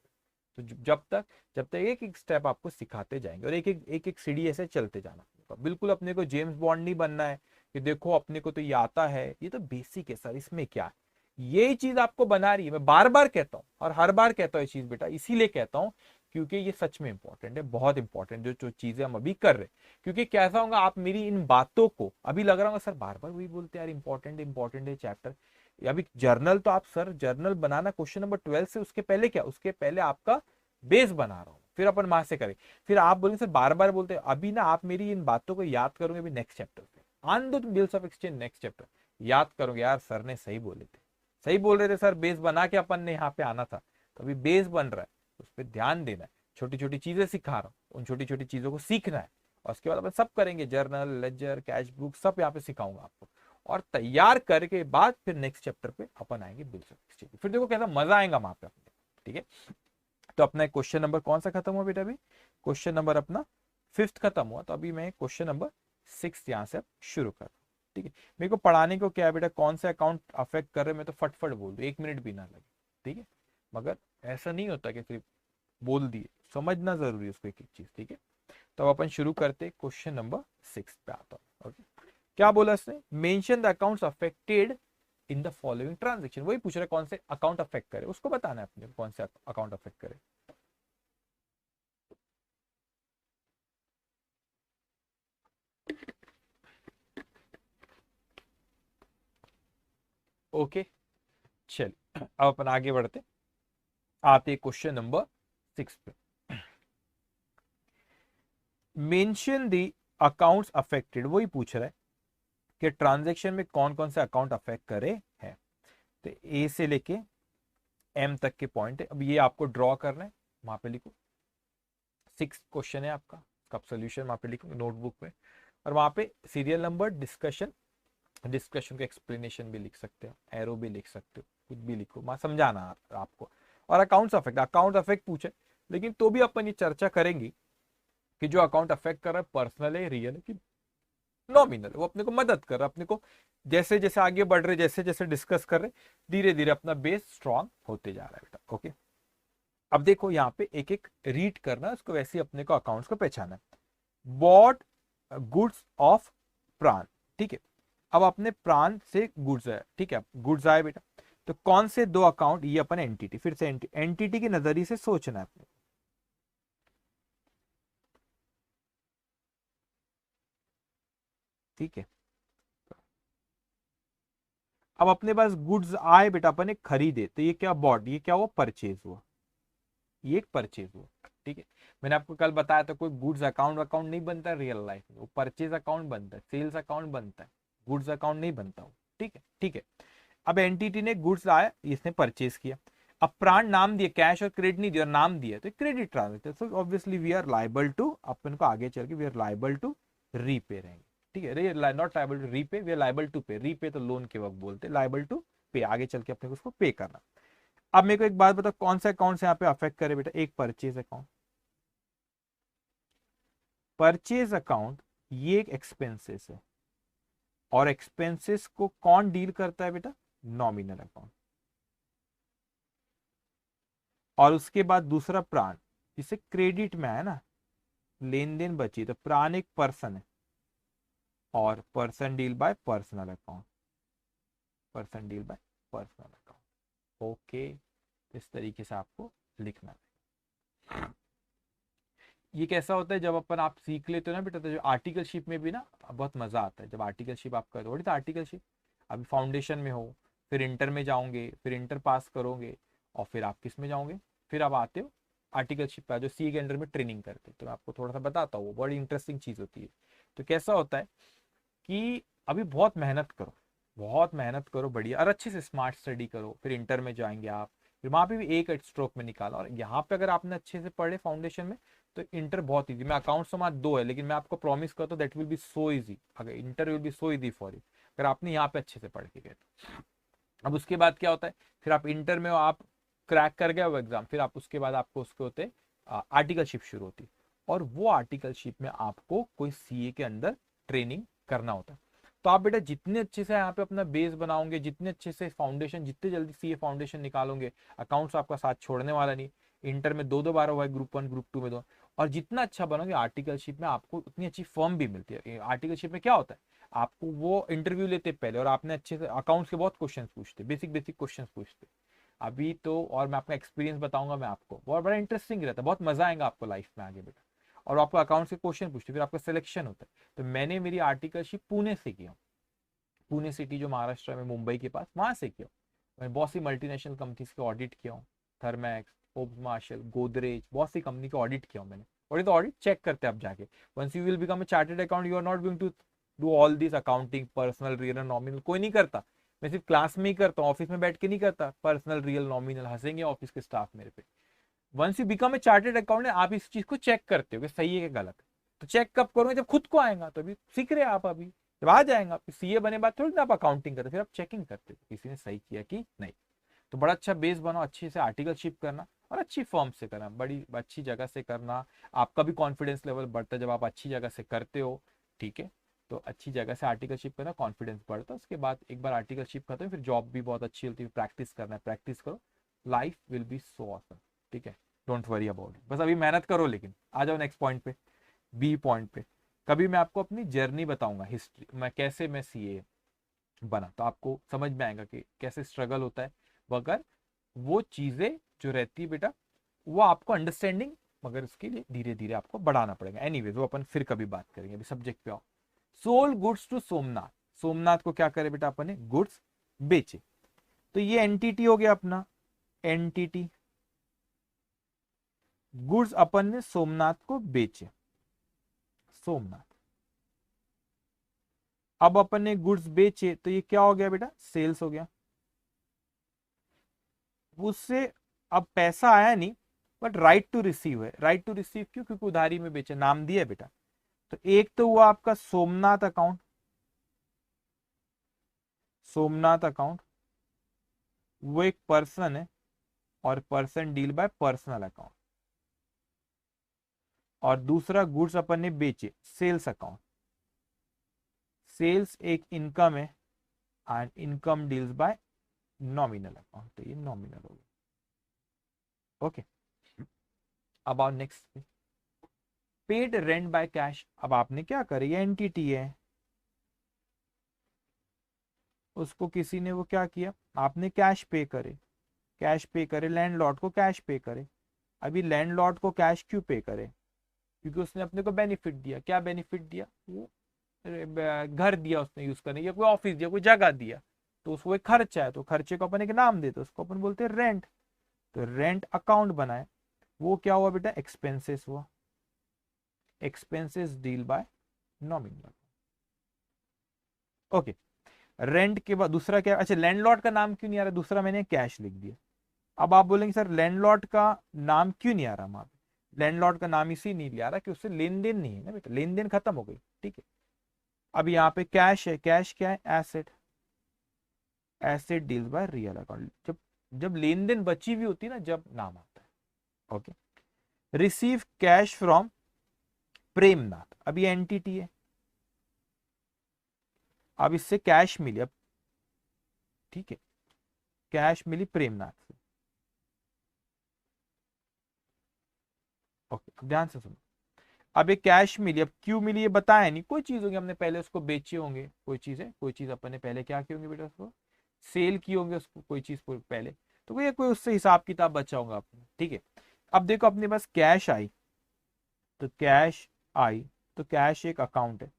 Speaker 1: तो जब तक एक एक स्टेप आपको सिखाते जाएंगे और एक एक सीढ़ी ऐसे चलते जाना। बिल्कुल अपने को जेम्स बॉन्ड नहीं बनना है कि देखो अपने को तो ये आता है, ये तो बेसिक है सर, इसमें क्या है, यही चीज आपको बना रही है। मैं बार बार कहता हूँ और हर बार कहता हूँ ये चीज बेटा, इसीलिए कहता हूँ क्योंकि ये सच में इंपॉर्टेंट है, बहुत इंपॉर्टेंट जो चीजें हम अभी कर रहे हैं। क्योंकि कैसा होगा, आप मेरी इन बातों को अभी लग रहा होगा सर बार बार वही बोलते यार, इंपॉर्टेंट है चैप्टर। अभी जर्नल तो आप सर जर्नल बनाना क्वेश्चन नंबर 12 से, उसके पहले क्या, उसके पहले आपका बेस बना रहा हूं, फिर अपन वहां से करें। फिर आप बोलेंगे सर बार बार बोलते हैं, अभी ना आप मेरी इन बातों को याद करोगे अभी नेक्स्ट चैप्टर पे, on the bills of exchange next chapter, याद करोगे यार सर ने सही बोले थे, सही बोल रहे थे सर, बेस बना के अपन ने यहाँ पे आना था। तो अभी बेस बन रहा है, उस पर ध्यान देना है, छोटी छोटी चीजें सिखा रहा हूँ, उन छोटी छोटी चीजों को सीखना है। और उसके बाद अपन सब करेंगे, जर्नल, लेजर, कैश बुक सब यहाँ पे सिखाऊंगा आपको। और तैयार करके बाद फिर नेक्स्ट चैप्टर पे अपन आएंगे बिल्स ऑफ एक्सचेंज, फिर देखो कैसा मजा आएगा वहां पे अपने, ठीक है। तो अपना क्वेश्चन नंबर कौन सा खत्म हुआ बेटा? अभी क्वेश्चन नंबर अपना 5th खत्म हुआ, तो अभी मैं क्वेश्चन नंबर 6 यहां से शुरू कर, ठीक है। मेरे को पढ़ाने को क्या है बेटा, कौन से अकाउंट अफेक्ट कर रहे हैं मैं तो फटफट बोल दूं, 1 मिनट भी ना लगे, ठीक है। मगर ऐसा नहीं होता कि सिर्फ बोल दिए, समझना जरूरी है उसको एक एक चीज, ठीक है। तो अब अपन शुरू करते क्वेश्चन नंबर 6 पे आता हूँ। ओके, क्या बोला इसने, mention the accounts affected in the following transaction. वही पूछ रहा है कौन से अकाउंट अफेक्ट करे, उसको बताना है अपने कौन से अकाउंट अफेक्ट करे। ओके, चल अब अपन आगे बढ़ते, आते क्वेश्चन नंबर 6 पे। मेंशन द अकाउंट्स अफेक्टेड, वही पूछ रहा है कि ट्रांजैक्शन में कौन कौन से अकाउंट अफेक्ट करे हैं। तो ए से लेके एम तक के पॉइंट है। अब ये आपको ड्रॉ करना है, वहां पे लिखो। 6 क्वेश्चन है आपका, कब सोल्यूशन वहां पे लिखो नोटबुक में, और वहां पे सीरियल नंबर, डिस्कशन, डिस्कशन का एक्सप्लेनेशन भी लिख सकते हो, एरो भी लिख सकते हो, कुछ भी लिखो, मैं समझाना आपको। और अकाउंट अफेक्ट पूछे, लेकिन तो भी अपन ये चर्चा करेंगे कि जो अकाउंट अफेक्ट कर रहा है पर्सनल है, रियल है कि नॉमिनल, वो अपने को मदद कर रहा है, अपने को जैसे जैसे आगे बढ़ रहे, जैसे जैसे डिस्कस कर रहे, धीरे धीरे अपना बेस स्ट्रांग होते जा रहा है बेटा। ओके, अब देखो यहाँ पे एक एक रीड करना, उसको वैसे ही अपने को अकाउंट्स को पहचाना है। बॉट गुड्स ऑफ प्राण, ठीक है। अब अपने प्राण से गुड्स है, ठीक है, गुड्स आए बेटा, तो कौन से दो अकाउंट, ये अपन एंटिटी, फिर से एंटिटी के नजरिए से सोचना है अपने, ठीक है। अब अपने पास गुड्स आए बेटा, अपन एक खरीदे, तो ये क्या बॉट, ये क्या हुआ, परचेज हुआ, ये एक परचेज हुआ, ठीक है। मैंने आपको कल बताया था कोई गुड्स अकाउंट अकाउंट नहीं बनता रियल लाइफ में, वो परचेज अकाउंट बनता है, सेल्स अकाउंट बनता है, गुड्स अकाउंट नहीं बनता वो, ठीक है, ठीक है। अब एंटिटी ने गुड्स लाया, इसने परचेज किया। अब प्राण नाम दिया, कैश और क्रेडिट नहीं दिया, नाम दिया, तो credit transaction, so obviously we are liable to, अपन को आगे चल के we are liable to repay रहेंगे, ठीक है। Not liable to repay, we are liable to pay, repay तो लोन के वक्त बोलते, लाइबल टू पे, आगे चल के अपने को उसको पे करना। अब मेरे को एक बात बताओ, कौन सा अकाउंट से यहाँ पे अफेक्ट करे बेटा, एक परचेज अकाउंट, परचेज अकाउंट ये एक एक्सपेंसेस है, और एक्सपेंसेस को कौन डील करता है बेटा, नॉमिनल अकाउंट। और उसके बाद दूसरा प्राण, जिसे क्रेडिट में है ना, लेन देन बची, तो प्राण एक पर्सन है, और person deal by personal account, person deal by personal account. Okay, इस तरीके से आपको लिखना है। ये कैसा होता है, जब अपन आप सीख लेते हो ना बेटा, तो जो आर्टिकलशिप में भी ना बहुत मजा आता है, जब आर्टिकलशिप आप करो, वही तो आर्टिकलशिप, अभी फाउंडेशन में हो, फिर इंटर में जाओगे, फिर इंटर पास करोगे, और फिर आप किस में जाओगे, फिर आप आते हो आर्टिकलशिप पे, जो सी के अंडर में ट्रेनिंग करते, तो मैं आपको थोड़ा सा बताता हूँ, बड़ी इंटरेस्टिंग चीज होती है। तो कैसा होता है कि अभी बहुत मेहनत करो, बहुत मेहनत करो बढ़िया, और अच्छे से स्मार्ट स्टडी करो, फिर इंटर में जाएंगे आप, फिर वहां पे भी एक स्ट्रोक में निकाला, और यहाँ पे अगर आपने अच्छे से पढ़े फाउंडेशन में, तो इंटर बहुत इजी। मैं अकाउंट्स तो दो है, लेकिन मैं आपको प्रॉमिस करता हूँ that will be so easy, अगर inter will be so easy for you, अगर आपने यहाँ पे अच्छे से पढ़ के गए तो। अब उसके बाद क्या होता है, फिर आप इंटर में हो, आप क्रैक कर गए वो एग्जाम, फिर आप उसके बाद आपको उसके होते आर्टिकलशिप शुरू होती, और वो आर्टिकलशिप में आपको कोई सीए के अंदर ट्रेनिंग करना होता है। तो आप बेटा जितने अच्छे से यहाँ पे अपना बेस बनाओगे, जितने अच्छे से फाउंडेशन, जितने जल्दी सीए फाउंडेशन निकालोगे, अकाउंट्स आपका साथ छोड़ने वाला नहीं। इंटर में दो दो बार हुआ है, ग्रुप 1 ग्रुप 2 में दो, और जितना अच्छा बनोगे आर्टिकलशिप में आपको उतनी अच्छी फर्म भी मिलती है। आर्टिकलशिप में क्या होता है, आपको वो इंटरव्यू लेते पहले, और आपने अच्छे से अकाउंट्स के बहुत क्वेश्चन पूछते, बेसिक बेसिक क्वेश्चन पूछते अभी तो, और मैं अपना एक्सपीरियंस बताऊंगा मैं आपको, बहुत बड़ा इंटरेस्टिंग रहता है, बहुत मजा आएगा आपको लाइफ में आगे बेटा। और आपको अकाउंट्स के क्वेश्चन पूछते, फिर आपका सिलेक्शन होता है। तो मैंने मेरी आर्टिकलशिप पुणे से किया, पुणे सिटी जो महाराष्ट्र में, मुंबई के पास, वहां से किया। मैं बहुत सी मल्टीनेशनल कंपनीज के ऑडिट किया हूँ, थर्मैक्स, होप्स मार्शल, गोदरेज, बहुत सी कंपनी का ऑडिट किया हूँ मैंने। और ये तो ऑडिट चेक करते हैं आप जाके, once you will become a chartered account, you are not going to do all this accounting, personal real nominal, कोई नहीं करता। मैं सिर्फ क्लास में ही करता हूँ, ऑफिस में बैठ के नहीं करता पर्सनल रियल नॉमिनल, हंसेंगे ऑफिस के स्टाफ मेरे पे। Once you become a chartered accountant, आप इस चीज को चेक करते हो कि सही है कि गलत है। तो चेक कब करोगे, जब खुद को आएगा, तो अभी सीख रहे हैं आप, अभी जब आ जाएगा सीए बने बाद थोड़ी ना आप अकाउंटिंग करते, फिर आप चेकिंग करते हो किसी ने सही किया कि नहीं। तो बड़ा अच्छा बेस बनाओ, अच्छे से आर्टिकलशिप करना, और अच्छी फर्म से करना, बड़ी अच्छी जगह से करना। आपका भी कॉन्फिडेंस लेवल बढ़ता है जब आप अच्छी जगह से करते हो, ठीक है। तो अच्छी जगह से आर्टिकलशिप करना, कॉन्फिडेंस बढ़ता है। उसके बाद एक बार आर्टिकलशिप खत्म, फिर जॉब भी बहुत अच्छी होती है। प्रैक्टिस करना है, प्रैक्टिस करो, life will be so awesome, ठीक है। डोंट वरी अबाउट इट, बस अभी मेहनत करो। लेकिन आ जाओ नेक्स्ट पॉइंट पे, बी पॉइंट पे। कभी मैं आपको अपनी जर्नी बताऊंगा, हिस्ट्री, मैं कैसे मैं सीए बना, तो आपको समझ में आएगा कि कैसे स्ट्रगल होता है। मगर वो चीजें जो रहती है बेटा, वो आपको अंडरस्टैंडिंग, मगर उसके लिए धीरे धीरे आपको बढ़ाना पड़ेगा। एनीवेज वो अपन फिर कभी बात करेंगे, अभी सब्जेक्ट पे आओ। Sold goods to Somnath, Somnath को क्या करे बेटा अपन ने, गुड्स बेचे। तो ये एंटिटी हो गया अपना, एंटिटी, गुड्स अपन ने सोमनाथ को बेचे, सोमनाथ। अब अपन ने गुड्स बेचे तो ये क्या हो गया बेटा, सेल्स हो गया। उससे अब पैसा आया नहीं, बट राइट टू रिसीव है। राइट टू रिसीव क्यों, क्योंकि उधारी में बेचा, नाम दिया है बेटा। तो एक तो हुआ आपका सोमनाथ अकाउंट, सोमनाथ अकाउंट वो एक पर्सन है, और person deal by personal account. और दूसरा गुड्स अपन ने बेचे, सेल्स अकाउंट, सेल्स एक इनकम है, and income deals bye nominal account, तो ये नॉमिनल हो गया। ओके, अब आओ next, paid rent by cash. अब आपने क्या करी, ये एंटिटी है, उसको किसी ने वो क्या किया, आपने कैश पे करे, कैश पे करे, लैंडलॉर्ड को कैश पे करे। अभी लैंडलॉर्ड को कैश क्यों पे करे, क्योंकि उसने अपने को बेनिफिट दिया। क्या बेनिफिट दिया, वो घर दिया उसने यूज करने, या कोई ऑफिस दिया, कोई जगह दिया, तो उसको एक खर्चा है, तो खर्चे को अपन एक नाम देते, उसको अपन बोलते हैं रेंट। तो रेंट अकाउंट बनाए, वो क्या हुआ बेटा, एक्सपेंसेस हुआ, expenses deal bye nominal. Okay, rent के बाद दूसरा क्या, अच्छा लैंडलॉर्ड का नाम क्यों नहीं आ रहा, दूसरा मैंने कैश लिख दिया। अब आप बोलेंगे सर लैंडलॉर्ड का नाम क्यों नहीं आ रहा वहां पे, लैंडलॉर्ड का नाम इसी नहीं ले आ रहा कि उससे लेन देन नहीं है ना बेटा, लेन देन खत्म हो गई, ठीक है। अब यहाँ पे कैश है, कैश क्या है, asset, asset deals by real account. जब जब लेन देन बची हुई होती है ना, जब नाम आता है। Okay, receive cash from Premnath, अब ये एंटिटी है, अब इससे कैश मिली, अब ठीक है, कैश मिली प्रेमनाथ से। ओके, अब ध्यान से सुनो, अब ये कैश मिली, अब क्यों मिली ये बताया नहीं, कोई चीज होगी हमने पहले उसको बेचे होंगे, कोई चीज है, कोई चीज अपन ने पहले क्या की होंगी बेटा, उसको सेल की होंगे, उसको कोई चीज पहले, तो कोई उससे हिसाब किताब बचा होगा आपने, ठीक है। अब देखो अपने पास कैश आई, तो कैश आई, तो कैश एक अकाउंट है,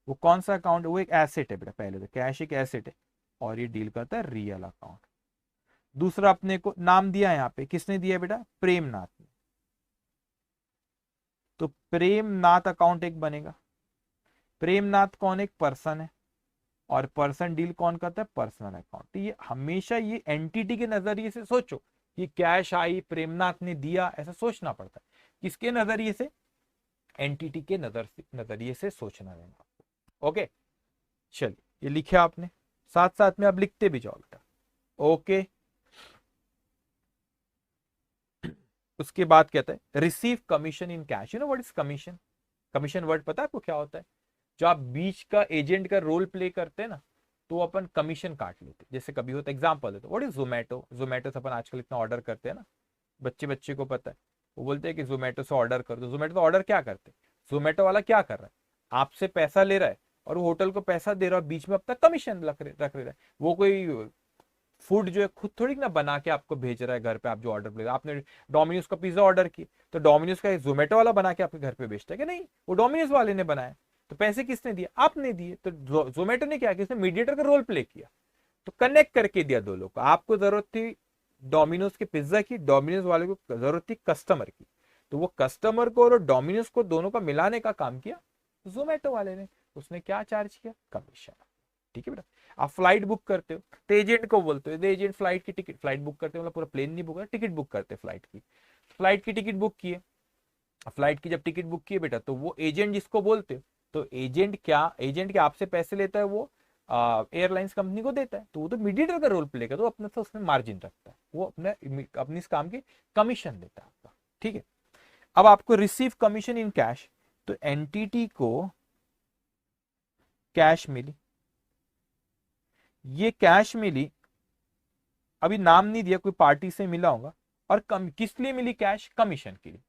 Speaker 1: वो कौन सा अकाउंट है, वो एक एसेट है बेटा, पहले तो कैश एक एसेट है, और ये डील करता है रियल अकाउंट। दूसरा अपने को नाम दिया यहाँ पे, किसने दिया बेटा, प्रेमनाथ ने, तो प्रेमनाथ अकाउंट एक बनेगा। प्रेमनाथ कौन, एक पर्सन है, और पर्सन डील कौन करता है, पर्सनल अकाउंट। तो ये हमेशा ये एंटिटी के नजरिए से सोचो, कि कैश आई, प्रेमनाथ ने दिया, ऐसा सोचना पड़ता है। किसके नजरिए से, एंटिटी के नजरिए से सोचना है आपको। ओके, चलिए ये लिखे आपने, साथ साथ में आप लिखते भी जाओ बेटा। ओके, उसके बाद कहता है receive commission in cash. You know what is commission, commission word पता है आपको क्या होता है, जो आप बीच का एजेंट का रोल प्ले करते हैं ना, तो अपन कमीशन काट लेते, जैसे कभी होता है, एग्जांपल देते, व्हाट इज जोमेटो, जोमेटो से अपन आजकल इतना ऑर्डर करते हैं ना, बच्चे बच्चे को पता है, वो बोलते हैं कि जोमेटो से ऑर्डर कर दो, जोमेटो तो ऑर्डर क्या करते हैं, जोमेटो वाला क्या कर रहा है, आपसे पैसा ले रहा है, और वो होटल को पैसा दे रहा है, बीच में अपना कमीशन रख रहा है। वो कोई फूड जो है खुद थोड़ी ना बना के आपको भेज रहा है घर पे, आप जो ऑर्डर प्लेस, आपने डोमिनोज का पिज्जा ऑर्डर की, तो डोमिनोज का जोमेटो वाला बना के आपके घर पे भेजता है कि नहीं, वो डोमिनोज वाले ने बनाया, तो पैसे किसने दिए, आपने दिए। तो जोमेटो ने क्या किया, उसने मीडिएटर का रोल प्ले किया, तो कनेक्ट करके दिया दो लोग को। आपको जरूरत थी डोमिनोज के पिज्जा की, डोमिनोज वाले को जरूरत थी कस्टमर की, तो वो कस्टमर को और डोमिनोज को दोनों का मिलाने का काम किया जोमेटो वाले ने। उसने क्या चार्ज किया, कमीशन। ठीक है बेटा, आप फ्लाइट बुक करते हो, तो एजेंट को बोलते हो, एजेंट फ्लाइट की टिकट, फ्लाइट बुक करते हो मतलब पूरा प्लेन नहीं बुक करते, टिकट बुक करते फ्लाइट की, फ्लाइट की टिकट बुक किए। फ्लाइट की जब टिकट बुक किए बेटा, तो वो एजेंट जिसको बोलते हो, तो एजेंट के आपसे पैसे लेता है, वो एयरलाइंस कंपनी को देता है, तो वो तो मीडिएटर का रोल प्ले करता है, तो अपने से उसमें मार्जिन रखता है, वो अपने इस काम की कमीशन देता है आपका। ठीक है, अब आपको रिसीव कमीशन इन कैश, तो एंटिटी को कैश मिली, ये कैश मिली, अभी नाम नहीं दिया, कोई पार्टी से मिला होगा, और किस लिए मिली कैश, कमीशन के लिए।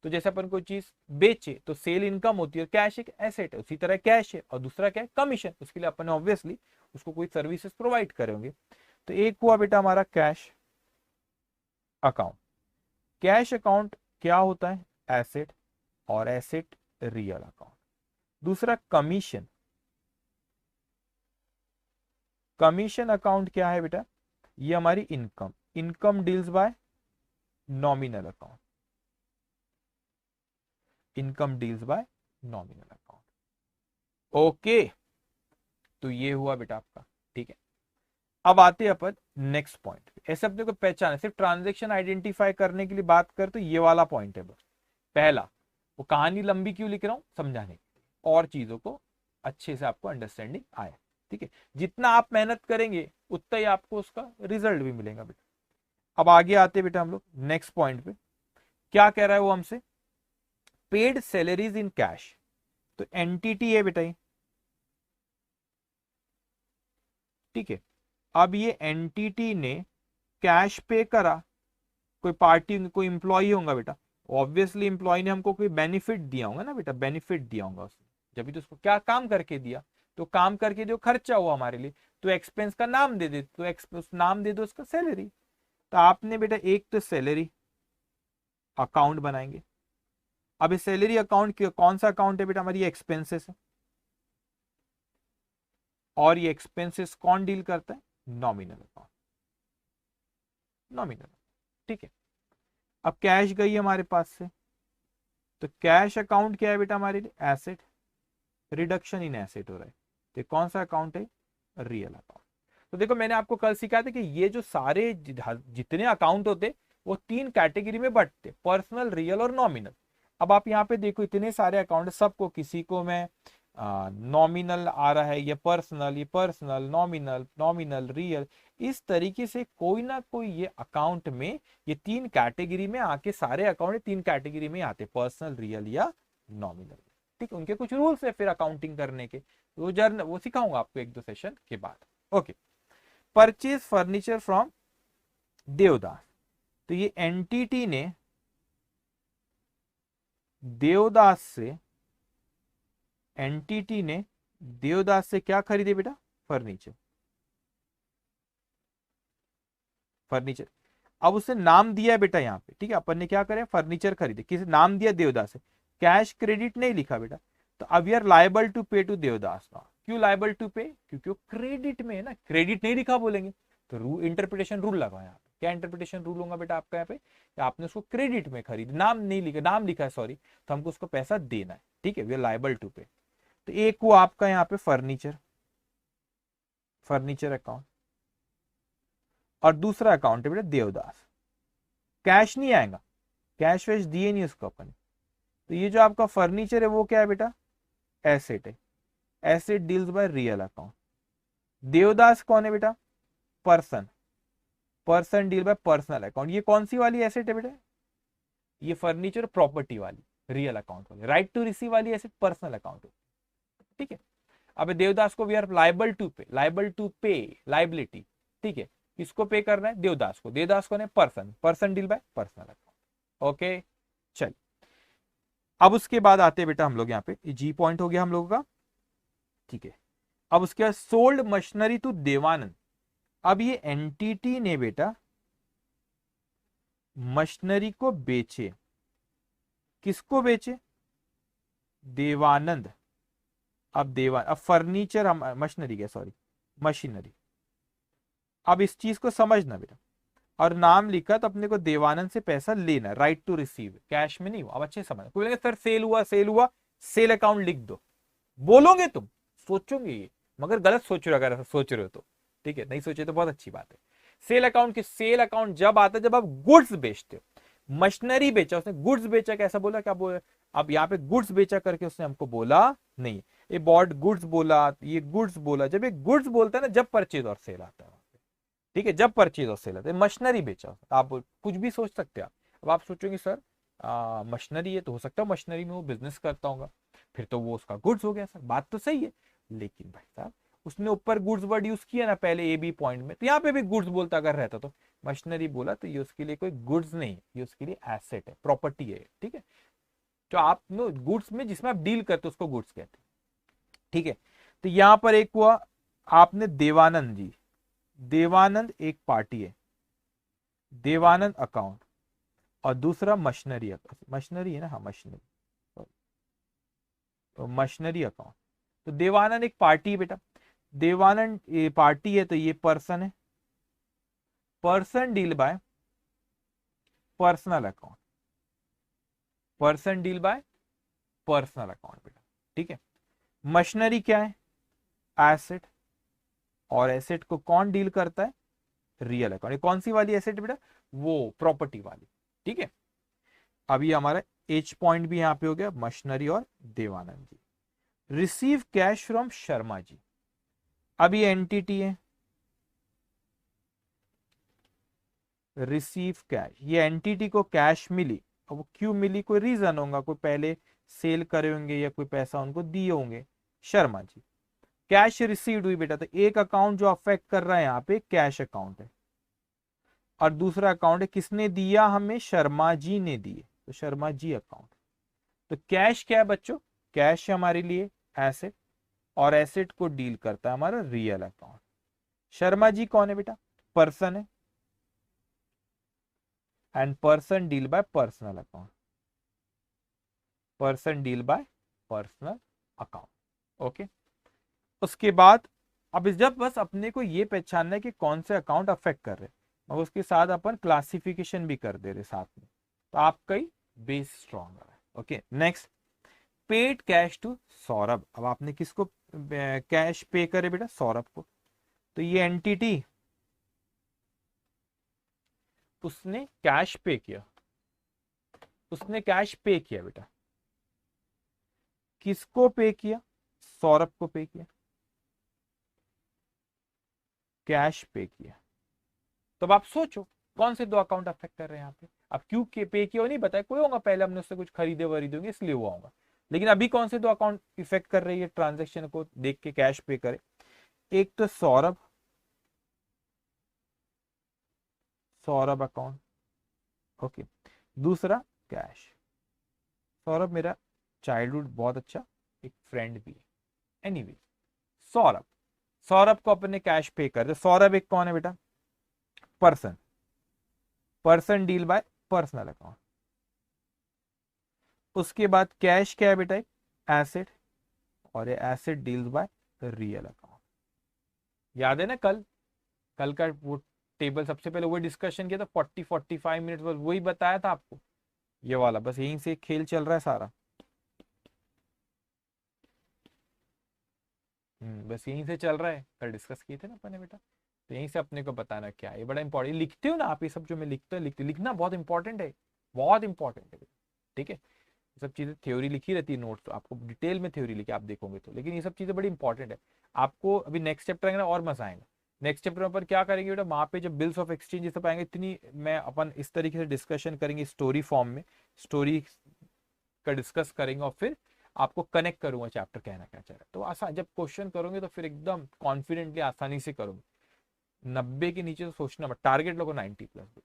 Speaker 1: तो जैसे अपन कोई चीज बेचे तो सेल इनकम होती है, कैश एक एसेट है, उसी तरह कैश है, और दूसरा क्या है, कमीशन, उसके लिए अपन ऑब्वियसली उसको कोई सर्विसेज प्रोवाइड करेंगे। तो एक हुआ बेटा हमारा कैश अकाउंट। कैश अकाउंट क्या होता है, एसेट, और एसेट रियल अकाउंट। दूसरा कमीशन, कमीशन अकाउंट क्या है बेटा, ये हमारी income, income deals bye nominal account, income deals bye nominal account. Okay, तो ये हुआ बेटा आपका, ठीक है। अब आते हैं अपन नेक्स्ट पॉइंट। ऐसे अपने को पहचान, सिर्फ ट्रांजेक्शन आइडेंटिफाई करने के लिए बात कर तो ये वाला पॉइंट है बस। पहला, वो कहानी लंबी क्यों लिख रहा हूं, समझाने के लिए और चीजों को अच्छे से आपको अंडरस्टैंडिंग आए, ठीक है। जितना आप मेहनत करेंगे उतना ही आपको उसका रिजल्ट भी मिलेगा बेटा। अब आगे आते बेटा हम लोग नेक्स्ट पॉइंट पे। क्या कह रहा है वो हमसे, पेड सैलरीज इन कैश। तो एंटिटी है बेटा ये, ठीक है। अब ये एंटिटी ने कैश पे करा, कोई पार्टी, कोई इंप्लॉई होगा बेटा, ऑब्वियसली इंप्लॉय ने हमको कोई बेनिफिट दिया होगा ना बेटा, बेनिफिट दिया होगा उसने, जब भी तो उसको क्या काम करके दिया, तो काम करके जो खर्चा हुआ हमारे लिए, तो एक्सपेंस का नाम दे दे, तो एक्सपेंस नाम दे दो उसका सैलरी। तो आपने बेटा एक तो सैलरी अकाउंट बनाएंगे। अब इस सैलरी अकाउंट कौन सा अकाउंट है बेटा, हमारी एक्सपेंसेस है, और ये एक्सपेंसेस कौन डील करता है, नॉमिनल अकाउंट, नॉमिनल, ठीक है। अब कैश गई हमारे पास से, तो कैश अकाउंट क्या है बेटा हमारे लिए, एसेट, रिडक्शन इन एसेट हो रहा है, तो कौन सा अकाउंट है, रियल अकाउंट। तो देखो मैंने आपको कल सिखाया था कि ये जो सारे जितने अकाउंट होते वो तीन कैटेगरी में बंटते, पर्सनल, रियल और नॉमिनल। अब आप यहाँ पे देखो इतने सारे अकाउंट, सबको किसी को मैं नॉमिनल आ रहा है, ये पर्सनल, ये पर्सनल, नॉमिनल, नॉमिनल, रियल, इस तरीके से कोई ना कोई ये अकाउंट में ये तीन कैटेगरी में आके, सारे अकाउंट तीन कैटेगरी में आते, पर्सनल, रियल या नॉमिनल, ठीक है। उनके कुछ रूल्स है फिर अकाउंटिंग करने के, वो सिखाऊंगा आपको एक दो सेशन के बाद। Okay, purchase furniture from Devdas. तो ये एंटिटी ने देवदास से, एंटिटी ने देवदास से क्या खरीदे बेटा, फर्नीचर, फर्नीचर। अब उसने नाम दिया है बेटा यहाँ पे, ठीक है, अपन ने क्या करे, फर्नीचर खरीदे, किसी नाम दिया देवदास से, कैश क्रेडिट नहीं लिखा बेटा। तो अब यार लाइबल टू पे टू देवदास ना, क्यों लाइबल टू पे, क्योंकि वो क्रेडिट में है ना, क्रेडिट नहीं लिखा बोलेंगे तो इंटरप्रिटेशन रूल लगा यहाँ पे। क्या इंटरप्रिटेशन रूल होगा बेटा आपका यहाँ पे, आपने उसको क्रेडिट में खरीद, नाम नहीं लिखा, नाम लिखा है सॉरी, तो हमको उसको पैसा देना है, ठीक है, वी आर लाइबल टू पे। तो एक हुआ आपका यहाँ पे फर्नीचर, फर्नीचर अकाउंट, और दूसरा अकाउंट है बेटा देवदास। कैश नहीं आएगा, कैश वैश दिए नहीं उसको अपन। तो ये जो आपका फर्नीचर है वो क्या है बेटा, एसेट है, asset deals by real account. Devdas कौन है बेटा, person, person deal by personal account. ये कौन सी वाली एसेट है बेटा, ये फर्नीचर प्रॉपर्टी वाली, रियल अकाउंट वाली, राइट टू रिसीव वाली एसेट पर्सनल अकाउंट, ठीक है। अब देवदास को वी आर लाइबल टू पे, लाइबल टू पे, लाइबिलिटी, ठीक है। किसको पे करना है, देवदास को, देवदास को ने person, person deal by personal account. Okay, चल। अब उसके बाद आते हैं बेटा हम लोग यहाँ पे, जी पॉइंट हो गया हम लोगों का, ठीक है। अब उसके बाद सोल्ड मशीनरी टू देवानंद। अब ये एंटिटी ने बेटा मशीनरी को बेचे, किसको बेचे, देवानंद। अब फर्नीचर, हम मशीनरी क्या, सॉरी मशीनरी। अब इस चीज को समझना बेटा, और नाम लिखा तो अपने को देवानंद से पैसा लेना, राइट टू रिसीव, कैश में नहीं हुआ। अब अच्छे समझ, कोई सर सेल हुआ, सेल हुआ, सेल अकाउंट लिख दो, बोलोगे तुम, सोचोगे ये, मगर गलत सोच रहे हो, अगर ऐसा सोच रहे हो तो, ठीक है, नहीं सोचे तो बहुत अच्छी बात है। सेल अकाउंट की, सेल अकाउंट जब आता है जब आप गुड्स बेचते हो, मशीनरी बेचा उसने, गुड्स बेचा, कैसा बोला, क्या बोला, अब यहाँ पे गुड्स बेचा करके उसने हमको बोला नहीं, ये बॉट गुड्स बोला, ये गुड्स बोला। जब ये गुड्स बोलता है ना, जब परचेज और सेल आता है, ठीक है, जब परचेज और सेल आता है, मशीनरी बेचा, आप कुछ भी सोच सकते हैं। अब आप सोचोगे सर मशीनरी है तो हो सकता है मशीनरी में वो बिजनेस करता होगा, फिर तो वो उसका गुड्स हो गया। सर बात तो सही है, लेकिन भाई साहब उसने ऊपर गुड्स वर्ड यूज किया ना पहले ए बी पॉइंट में, तो यहाँ पे भी गुड्स बोलता अगर रहता तो मशीनरी बोला, तो ये उसके लिए कोई गुड्स नहीं, ये उसके लिए एसेट है, प्रॉपर्टी है, ठीक है। जो आप नो गुड्स में जिसमें आप डील करते हो उसको गुड्स कहते हैं, ठीक है। तो यहां पर एक हुआ आपने देवानंद जी, देवानंद एक पार्टी है, देवानंद अकाउंट, और दूसरा मशीनरी, मशीनरी है ना, हाँ मशीनरी, तो मशीनरी अकाउंट। तो देवानंद एक पार्टी है बेटा, देवानंद ये पार्टी है तो ये पर्सन है, person deal by personal account, person deal by personal account बेटा, ठीक है। मशीनरी क्या है, एसेट, और एसेट को कौन डील करता है, रियल अकाउंट। ये कौन सी वाली एसेट बेटा, वो प्रॉपर्टी वाली, ठीक है। अभी हमारा एच पॉइंट भी यहां पे हो गया, मशीनरी और देवानंद जी। Receive cash from Sharma ji, अभी एंटिटी है, रिसीव कैश, ये एंटिटी को कैश मिली, अब वो क्यों मिली, कोई रीजन होगा, कोई पहले सेल करे होंगे या कोई पैसा उनको दिए होंगे, शर्मा जी। कैश रिसीव्ड हुई बेटा, तो एक अकाउंट जो अफेक्ट कर रहा है यहाँ पे कैश अकाउंट है, और दूसरा अकाउंट है किसने दिया हमें, शर्मा जी ने दिए, तो शर्मा जी अकाउंट। तो कैश क्या है बच्चों, कैश है हमारे लिए एसेट, और एसेट को डील करता है हमारा रियल अकाउंट। शर्मा जी कौन है बेटा, पर्सन है, and person deal by personal account, person deal by personal account, okay. उसके बाद अब जब बस अपने को ये पहचानना है कि कौन से अकाउंट अफेक्ट कर रहे हैं, और उसके साथ अपन क्लासिफिकेशन भी कर दे रहे साथ में, तो आपका ही बेस स्ट्रॉन्ग है, okay. Next, paid cash to Saurabh, अब आपने किसको कैश पे करे बेटा, सौरभ को। तो ये एंटिटी उसने कैश पे किया, उसने कैश पे किया बेटा, किसको पे किया, सौरभ को पे किया, कैश पे किया। तो अब आप सोचो कौन से दो अकाउंट अफेक्ट कर रहे हैं यहाँ पे, अब क्यों के पे किया वो नहीं बताया, कोई होगा पहले हमने उससे कुछ खरीदे वरीदे होंगे इसलिए हुआ होगा, लेकिन अभी कौन से दो अकाउंट इफेक्ट कर रही है ट्रांजेक्शन को देख के कैश पे करे, एक तो सौरभ, सौरभ अकाउंट, ओके, दूसरा कैश। सौरभ मेरा चाइल्डहुड बहुत अच्छा एक फ्रेंड भी है, एनीवे सौरभ, सौरभ को अपने कैश पे कर दे। सौरभ एक कौन है बेटा, person, person deal by personal account. उसके बाद कैश क्या है बेटा, एक एसेट, और ये asset deals by real account. याद है ना कल, कल का वो टेबल सबसे पहले वही डिस्कशन किया था, 40-45 मिनट बस वही बताया था आपको, ये वाला बस यहीं से खेल चल रहा है सारा। बस यहीं से चल रहा है, कल डिस्कस किए थे ना अपने बेटा, तो यहीं से अपने को बताना क्या है, ये बड़ा इंपॉर्टेंट, लिखते हो ना आप ये सब जो मैं लिखता लिखते लिखना बहुत इंपॉर्टेंट है, बहुत इंपॉर्टेंट है, ठीक है। ये सब चीजें थ्योरी लिखी रहती है नोट्स, तो आपको डिटेल में थ्योरी लिखी आप देखोगे तो, लेकिन ये सब चीजें बड़ी इंपॉर्टेंट है। आपको अभी नेक्स्ट चैप्टर आएगा ना और मजा आएगा, नेक्स्ट चैप्टर पर क्या करेंगे बेटा, वहां पे जब बिल्स ऑफ एक्सचेंज ये सब आएंगे, इतनी मैं अपन इस तरीके से डिस्कशन करेंगे स्टोरी फॉर्म में, स्टोरी का डिस्कस करेंगे, और फिर आपको कनेक्ट करूंगा चैप्टर कहना क्या चाह रहा है, तो आसान जब क्वेश्चन करोगे तो फिर एकदम कॉन्फिडेंटली आसानी से करोगे। 90 के नीचे तो सोचना मत, टारगेट लोगों 90+,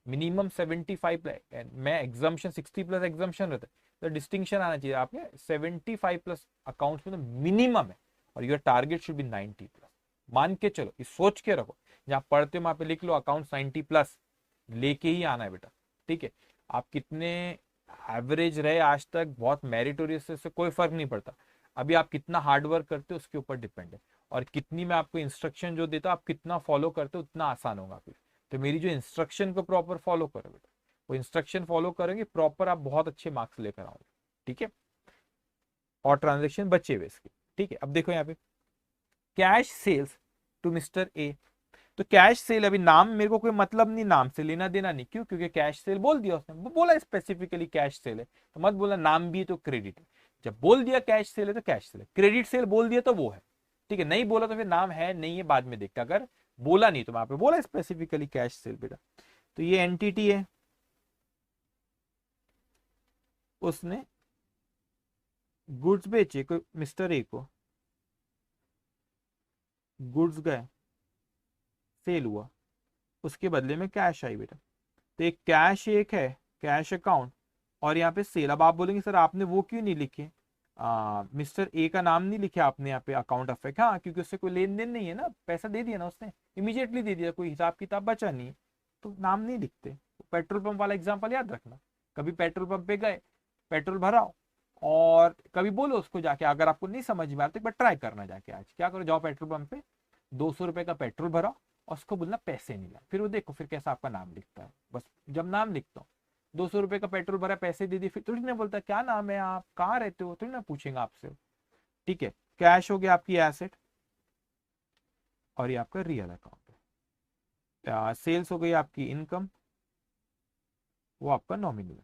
Speaker 1: मिनिमम 75+, मैं एग्जाम्शन 60+ एग्जाम्शन रहता है, तो डिस्टिंक्शन आना चाहिए आपके 75+ अकाउंट्स में तो मिनिमम है, और योर टारगेट शुड बी 90+। मान के चलो, ये सोच के रखो, जहां पढ़ते हो वहां पे लिख लो अकाउंट 90+ लेके ही आना है बेटा, ठीक है। आप कितने एवरेज रहे आज तक, बहुत मेरिटोरियस से कोई फर्क नहीं पड़ता, अभी आप कितना हार्डवर्क करते हो उसके ऊपर डिपेंड है, और कितनी मैं आपको इंस्ट्रक्शन जो देता हूं आप कितना फॉलो करते हो उतना आसान होगा फिर। तो मेरी जो इंस्ट्रक्शन को प्रॉपर फॉलो करो बेटा, वो इंस्ट्रक्शन फॉलो करेंगे प्रॉपर, आप बहुत अच्छे मार्क्स लेकर आओगे, ठीक है। और ट्रांजेक्शन बचे हुए इसके, ठीक है। अब देखो यहाँ पे cash sales to mister A, तो कैश सेल, अभी नाम मेरे को कोई मतलब नहीं, नाम से लेना देना नहीं, क्यों, क्योंकि कैश सेल बोल दिया उसने, वो बोला स्पेसिफिकली कैश सेल है, तो मत बोला नाम भी है तो क्रेडिट है, जब बोल दिया कैश सेल है तो कैश सेल है, क्रेडिट सेल बोल दिया तो वो है, ठीक है। नहीं बोला तो फिर नाम है नहीं है बाद में देखता, अगर बोला नहीं तो वहां पे बोला स्पेसिफिकली कैश सेल बेटा। तो ये एंटिटी है, उसने गुड्स बेचे कोई मिस्टर ए को, गुड्स गए, सेल हुआ, उसके बदले में कैश आई बेटा, तो एक कैश एक है कैश अकाउंट, और यहाँ पे सेल। अब आप बोलेंगे सर आपने वो क्यों नहीं लिखे, मिस्टर ए का नाम नहीं लिखे आपने यहाँ पे अकाउंट अफेक्ट। हाँ, क्योंकि उससे कोई लेन देन नहीं है ना, पैसा दे दिया ना उसने, इमीडिएटली दे दिया, कोई हिसाब किताब बचा नहीं है, तो नाम नहीं लिखते। पेट्रोल पंप वाला एग्जाम्पल याद रखना, कभी पेट्रोल पंप पे गए, पेट्रोल भराओ, और कभी बोलो उसको जाके, अगर आपको नहीं समझ में आता एक बार ट्राई करना जाके, आज क्या करो, जाओ पेट्रोल पंप पे 200 रुपए का पेट्रोल भराओ और उसको बोलना पैसे नहीं लाए, फिर वो देखो फिर कैसा आपका नाम लिखता है। बस जब नाम लिखता हूँ, 200 रुपए का पेट्रोल भरा, पैसे दे दिए, फिर थोड़ी ना बोलता क्या नाम है, आप कहाँ रहते हो, थोड़ी ना पूछेगा आपसे। ठीक है, कैश हो गया आपकी एसेट, और ये आपका रियल अकाउंट है। सेल्स हो गई आपकी इनकम, वो आपका नॉमिनल,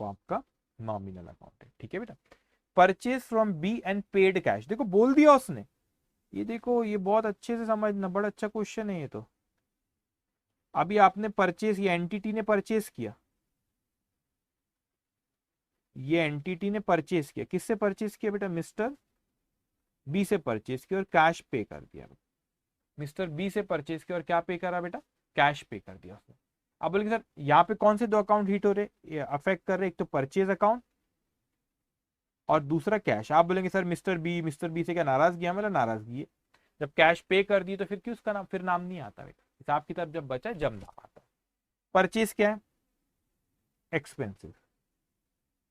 Speaker 1: वो आपका नॉमिनल अकाउंट है। ठीक है बेटा। Purchase from B and paid cash, देखो बोल दिया उसने, ये देखो ये बहुत अच्छे से समझना, बड़ा अच्छा क्वेश्चन है ये तो। अभी आपने परचेज, ये एंटिटी ने परचेज किया, ये एंटिटी ने परचेज किया, किससे परचेज किया बेटा, मिस्टर बी से परचेज किया और कैश पे कर दिया। मिस्टर बी से परचेज किया और क्या पे करा बेटा, कैश पे कर दिया उसने। अब बोलेंगे सर यहाँ पे कौन से दो अकाउंट हिट हो रहे, अफेक्ट कर रहे, एक तो परचेज अकाउंट और दूसरा कैश। आप बोलेंगे सर मिस्टर बी से क्या नाराजगी है, मतलब नाराजगी है, जब कैश पे कर दी तो फिर क्यों उसका नाम, फिर नाम नहीं आता बेटा, हिसाब किताब जब बचा जब नाम आता। परचेज क्या है, expensive,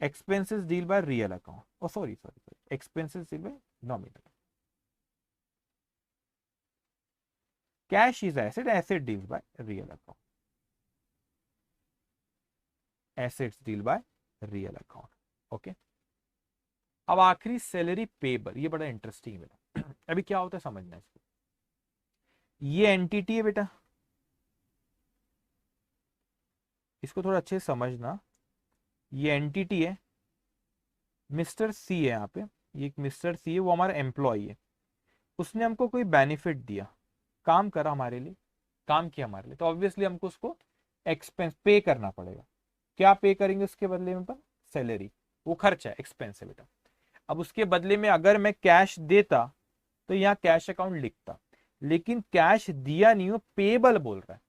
Speaker 1: expenses deal by real account, oh sorry, expenses deal by nominal, cash is asset deals by real account, assets deal by real account। Okay, अब आखिरी सैलरी पेबल, ये बड़ा इंटरेस्टिंग है बेटा। अभी क्या होता है समझना इसको, ये एंटिटी है बेटा, इसको थोड़ा अच्छे से समझना, ये एंटिटी है, मिस्टर सी है यहाँ पे, ये मिस्टर सी है, वो हमारा एम्प्लॉय है, उसने हमको कोई बेनिफिट दिया, काम करा हमारे लिए, काम किया हमारे लिए, तो ऑब्वियसली हमको उसको एक्सपेंस पे करना पड़ेगा। क्या पे करेंगे उसके बदले में, पर सैलरी, वो खर्चा है, एक्सपेंस है बेटा। अब उसके बदले में अगर मैं कैश देता तो यहाँ कैश अकाउंट लिखता, लेकिन कैश दिया नहीं, वो पेबल बोल रहा है,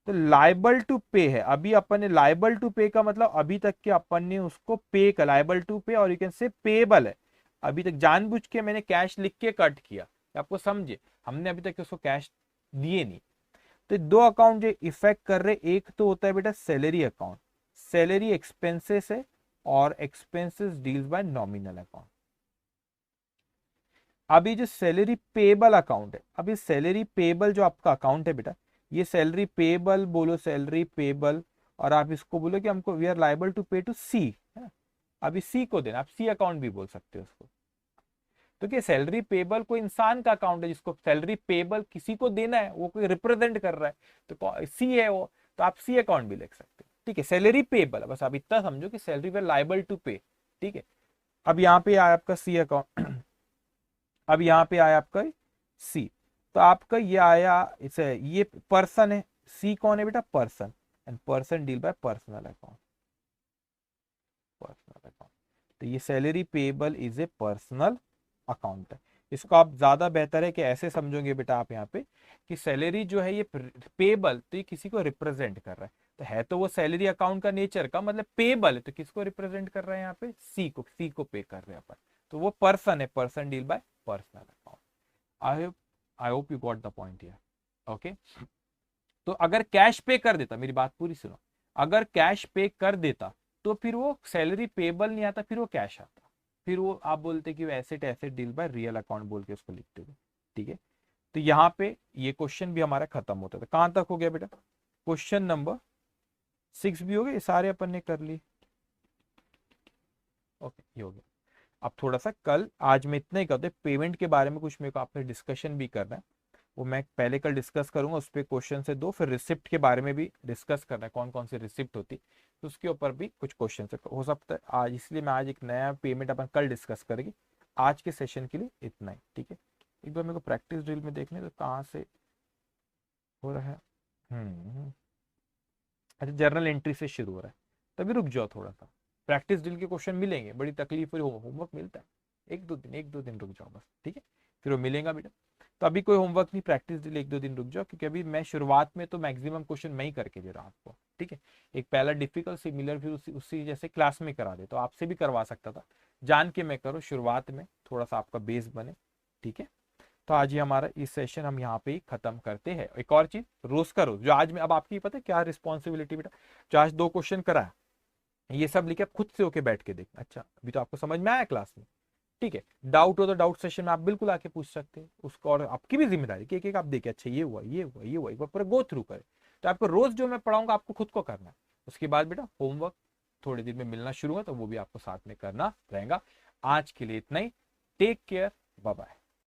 Speaker 1: तो लाइबल टू पे है। अभी अपन ने लाइबल टू पे का मतलब अभी तक के अपन ने उसको पे का, लाइबल टू पे और यू कैन से पेबल है। अभी तक जानबूझ के मैंने कैश लिख के कट किया, आपको समझे, हमने अभी तक उसको कैश दिए नहीं। तो दो अकाउंट जो इफेक्ट कर रहे, एक तो होता है बेटा सैलरी अकाउंट, सैलरी एक्सपेंसेस है, और expenses deals bye nominal account. अभी जो सैलरी पेबल अकाउंट है, अभी सैलरी पेबल जो आपका अकाउंट है बेटा, ये सैलरी पेबल बोलो, सैलरी पेबल, और आप इसको बोलो कि हमको वी आर लाइबल टू पे टू सी, अभी सी को देना, आप सी अकाउंट भी बोल सकते हो उसको। तो क्या सैलरी पेबल कोई इंसान का अकाउंट है जिसको सैलरी पेबल किसी को देना है, वो कोई रिप्रेजेंट कर रहा है, तो सी है वो, तो आप सी अकाउंट भी लिख सकते हो। ठीक है, सैलरी पेबल, बस आप इतना समझो कि सैलरी वे लाइबल टू पे। ठीक है, अब यहाँ पे आया आपका सी अकाउंट, अब यहाँ पे आया आपका सी, तो आपका ये आया, इसे ये पर्सन है, सी कौन है बेटा, person, and person deal by personal account, personal account. तो ये salary payable is a personal account है। इसको आप ज्यादा बेहतर है कि ऐसे समझोगे बेटा आप यहाँ पे कि सैलरी जो है ये पेबल, तो ये किसी को रिप्रेजेंट कर रहा है, तो वो सैलरी अकाउंट का नेचर का मतलब पेबल है, तो किसको रिप्रेजेंट कर रहा है यहाँ पे, सी को पे कर रहे हैं अपन, तो वो पर्सन है, person deal by personal account. I hope you got the point here. Okay, तो अगर कैश पे कर देता, मेरी बात पूरी सुनो, अगर कैश पे कर देता तो फिर वो सैलरी पेबल नहीं आता, फिर वो कैश आता, फिर वो आप बोलते कि वो asset asset deal bye real account बोल के उसको लिखते थे। ठीक है, तो यहाँ पे ये क्वेश्चन भी हमारा खत्म होता था। कहां तक हो गया बेटा, क्वेश्चन नंबर 6 भी हो गए, सारे अपन ने कर लिए। ओके, ये हो गया। अब थोड़ा सा कल, आज मैं इतना ही करते, पेमेंट के बारे में कुछ मेरे को आपसे डिस्कशन भी करना है, वो मैं पहले कल डिस्कस करूंगा, उस पर क्वेश्चन से दो, फिर रिसिप्ट के बारे में भी डिस्कस करना है, कौन कौन सी रिसिप्ट होती, तो उसके ऊपर भी कुछ क्वेश्चन हो सकता है आज, इसलिए मैं आज एक नया पेमेंट अपन कल डिस्कस करेंगे। आज के सेशन के लिए इतना ही। ठीक है, एक बार मेरे को प्रैक्टिस ड्रिल में देखने तो कहाँ से हो रहा है। अच्छा, जर्नल एंट्री से शुरू हो रहा है, तभी रुक जाओ थोड़ा सा, प्रैक्टिस ड्रिल के क्वेश्चन मिलेंगे, बड़ी तकलीफ होमवर्क मिलता है, एक दो दिन रुक जाओ बस। ठीक है, फिर वो मिलेगा बेटा। तो अभी कोई होमवर्क नहीं, प्रैक्टिस के लिए 1-2 दिन रुक जाओ, क्योंकि अभी मैं शुरुआत में तो मैक्सिमम क्वेश्चन मैं ही करके दे रहा हूँ आपको, ठीक है। एक पहला डिफिकल्ट सिमिलर, फिर उसी जैसे क्लास में करा दे, तो आपसे भी करवा सकता था, जान के मैं करो शुरुआत में, थोड़ा सा आपका बेस बने, ठीक है। तो आज ये हमारा इस सेशन हम यहाँ पे ही खत्म करते हैं। एक और चीज, रोज का रोज जो आज में, अब आपकी पता है क्या रिस्पॉन्सिबिलिटी बेटा, जो आज 2 क्वेश्चन करा, ये सब लिखे आप खुद से होके बैठ के देखना। अच्छा अभी तो आपको समझ में आया क्लास में, ठीक है। डाउट हो तो डाउट सेशन में आप बिल्कुल आके पूछ सकते हैं उसको, और आपकी भी जिम्मेदारी कि एक एक आप देखें, अच्छा ये हुआ ये हुआ ये हुआ, एक बार पूरा गो थ्रू करें। तो आपको रोज जो मैं पढ़ाऊंगा आपको खुद को करना है। उसके बाद बेटा होमवर्क थोड़ी देर में मिलना शुरू है, तो वो भी आपको साथ में करना रहेगा। आज के लिए इतना ही, टेक केयर, बाय बाय।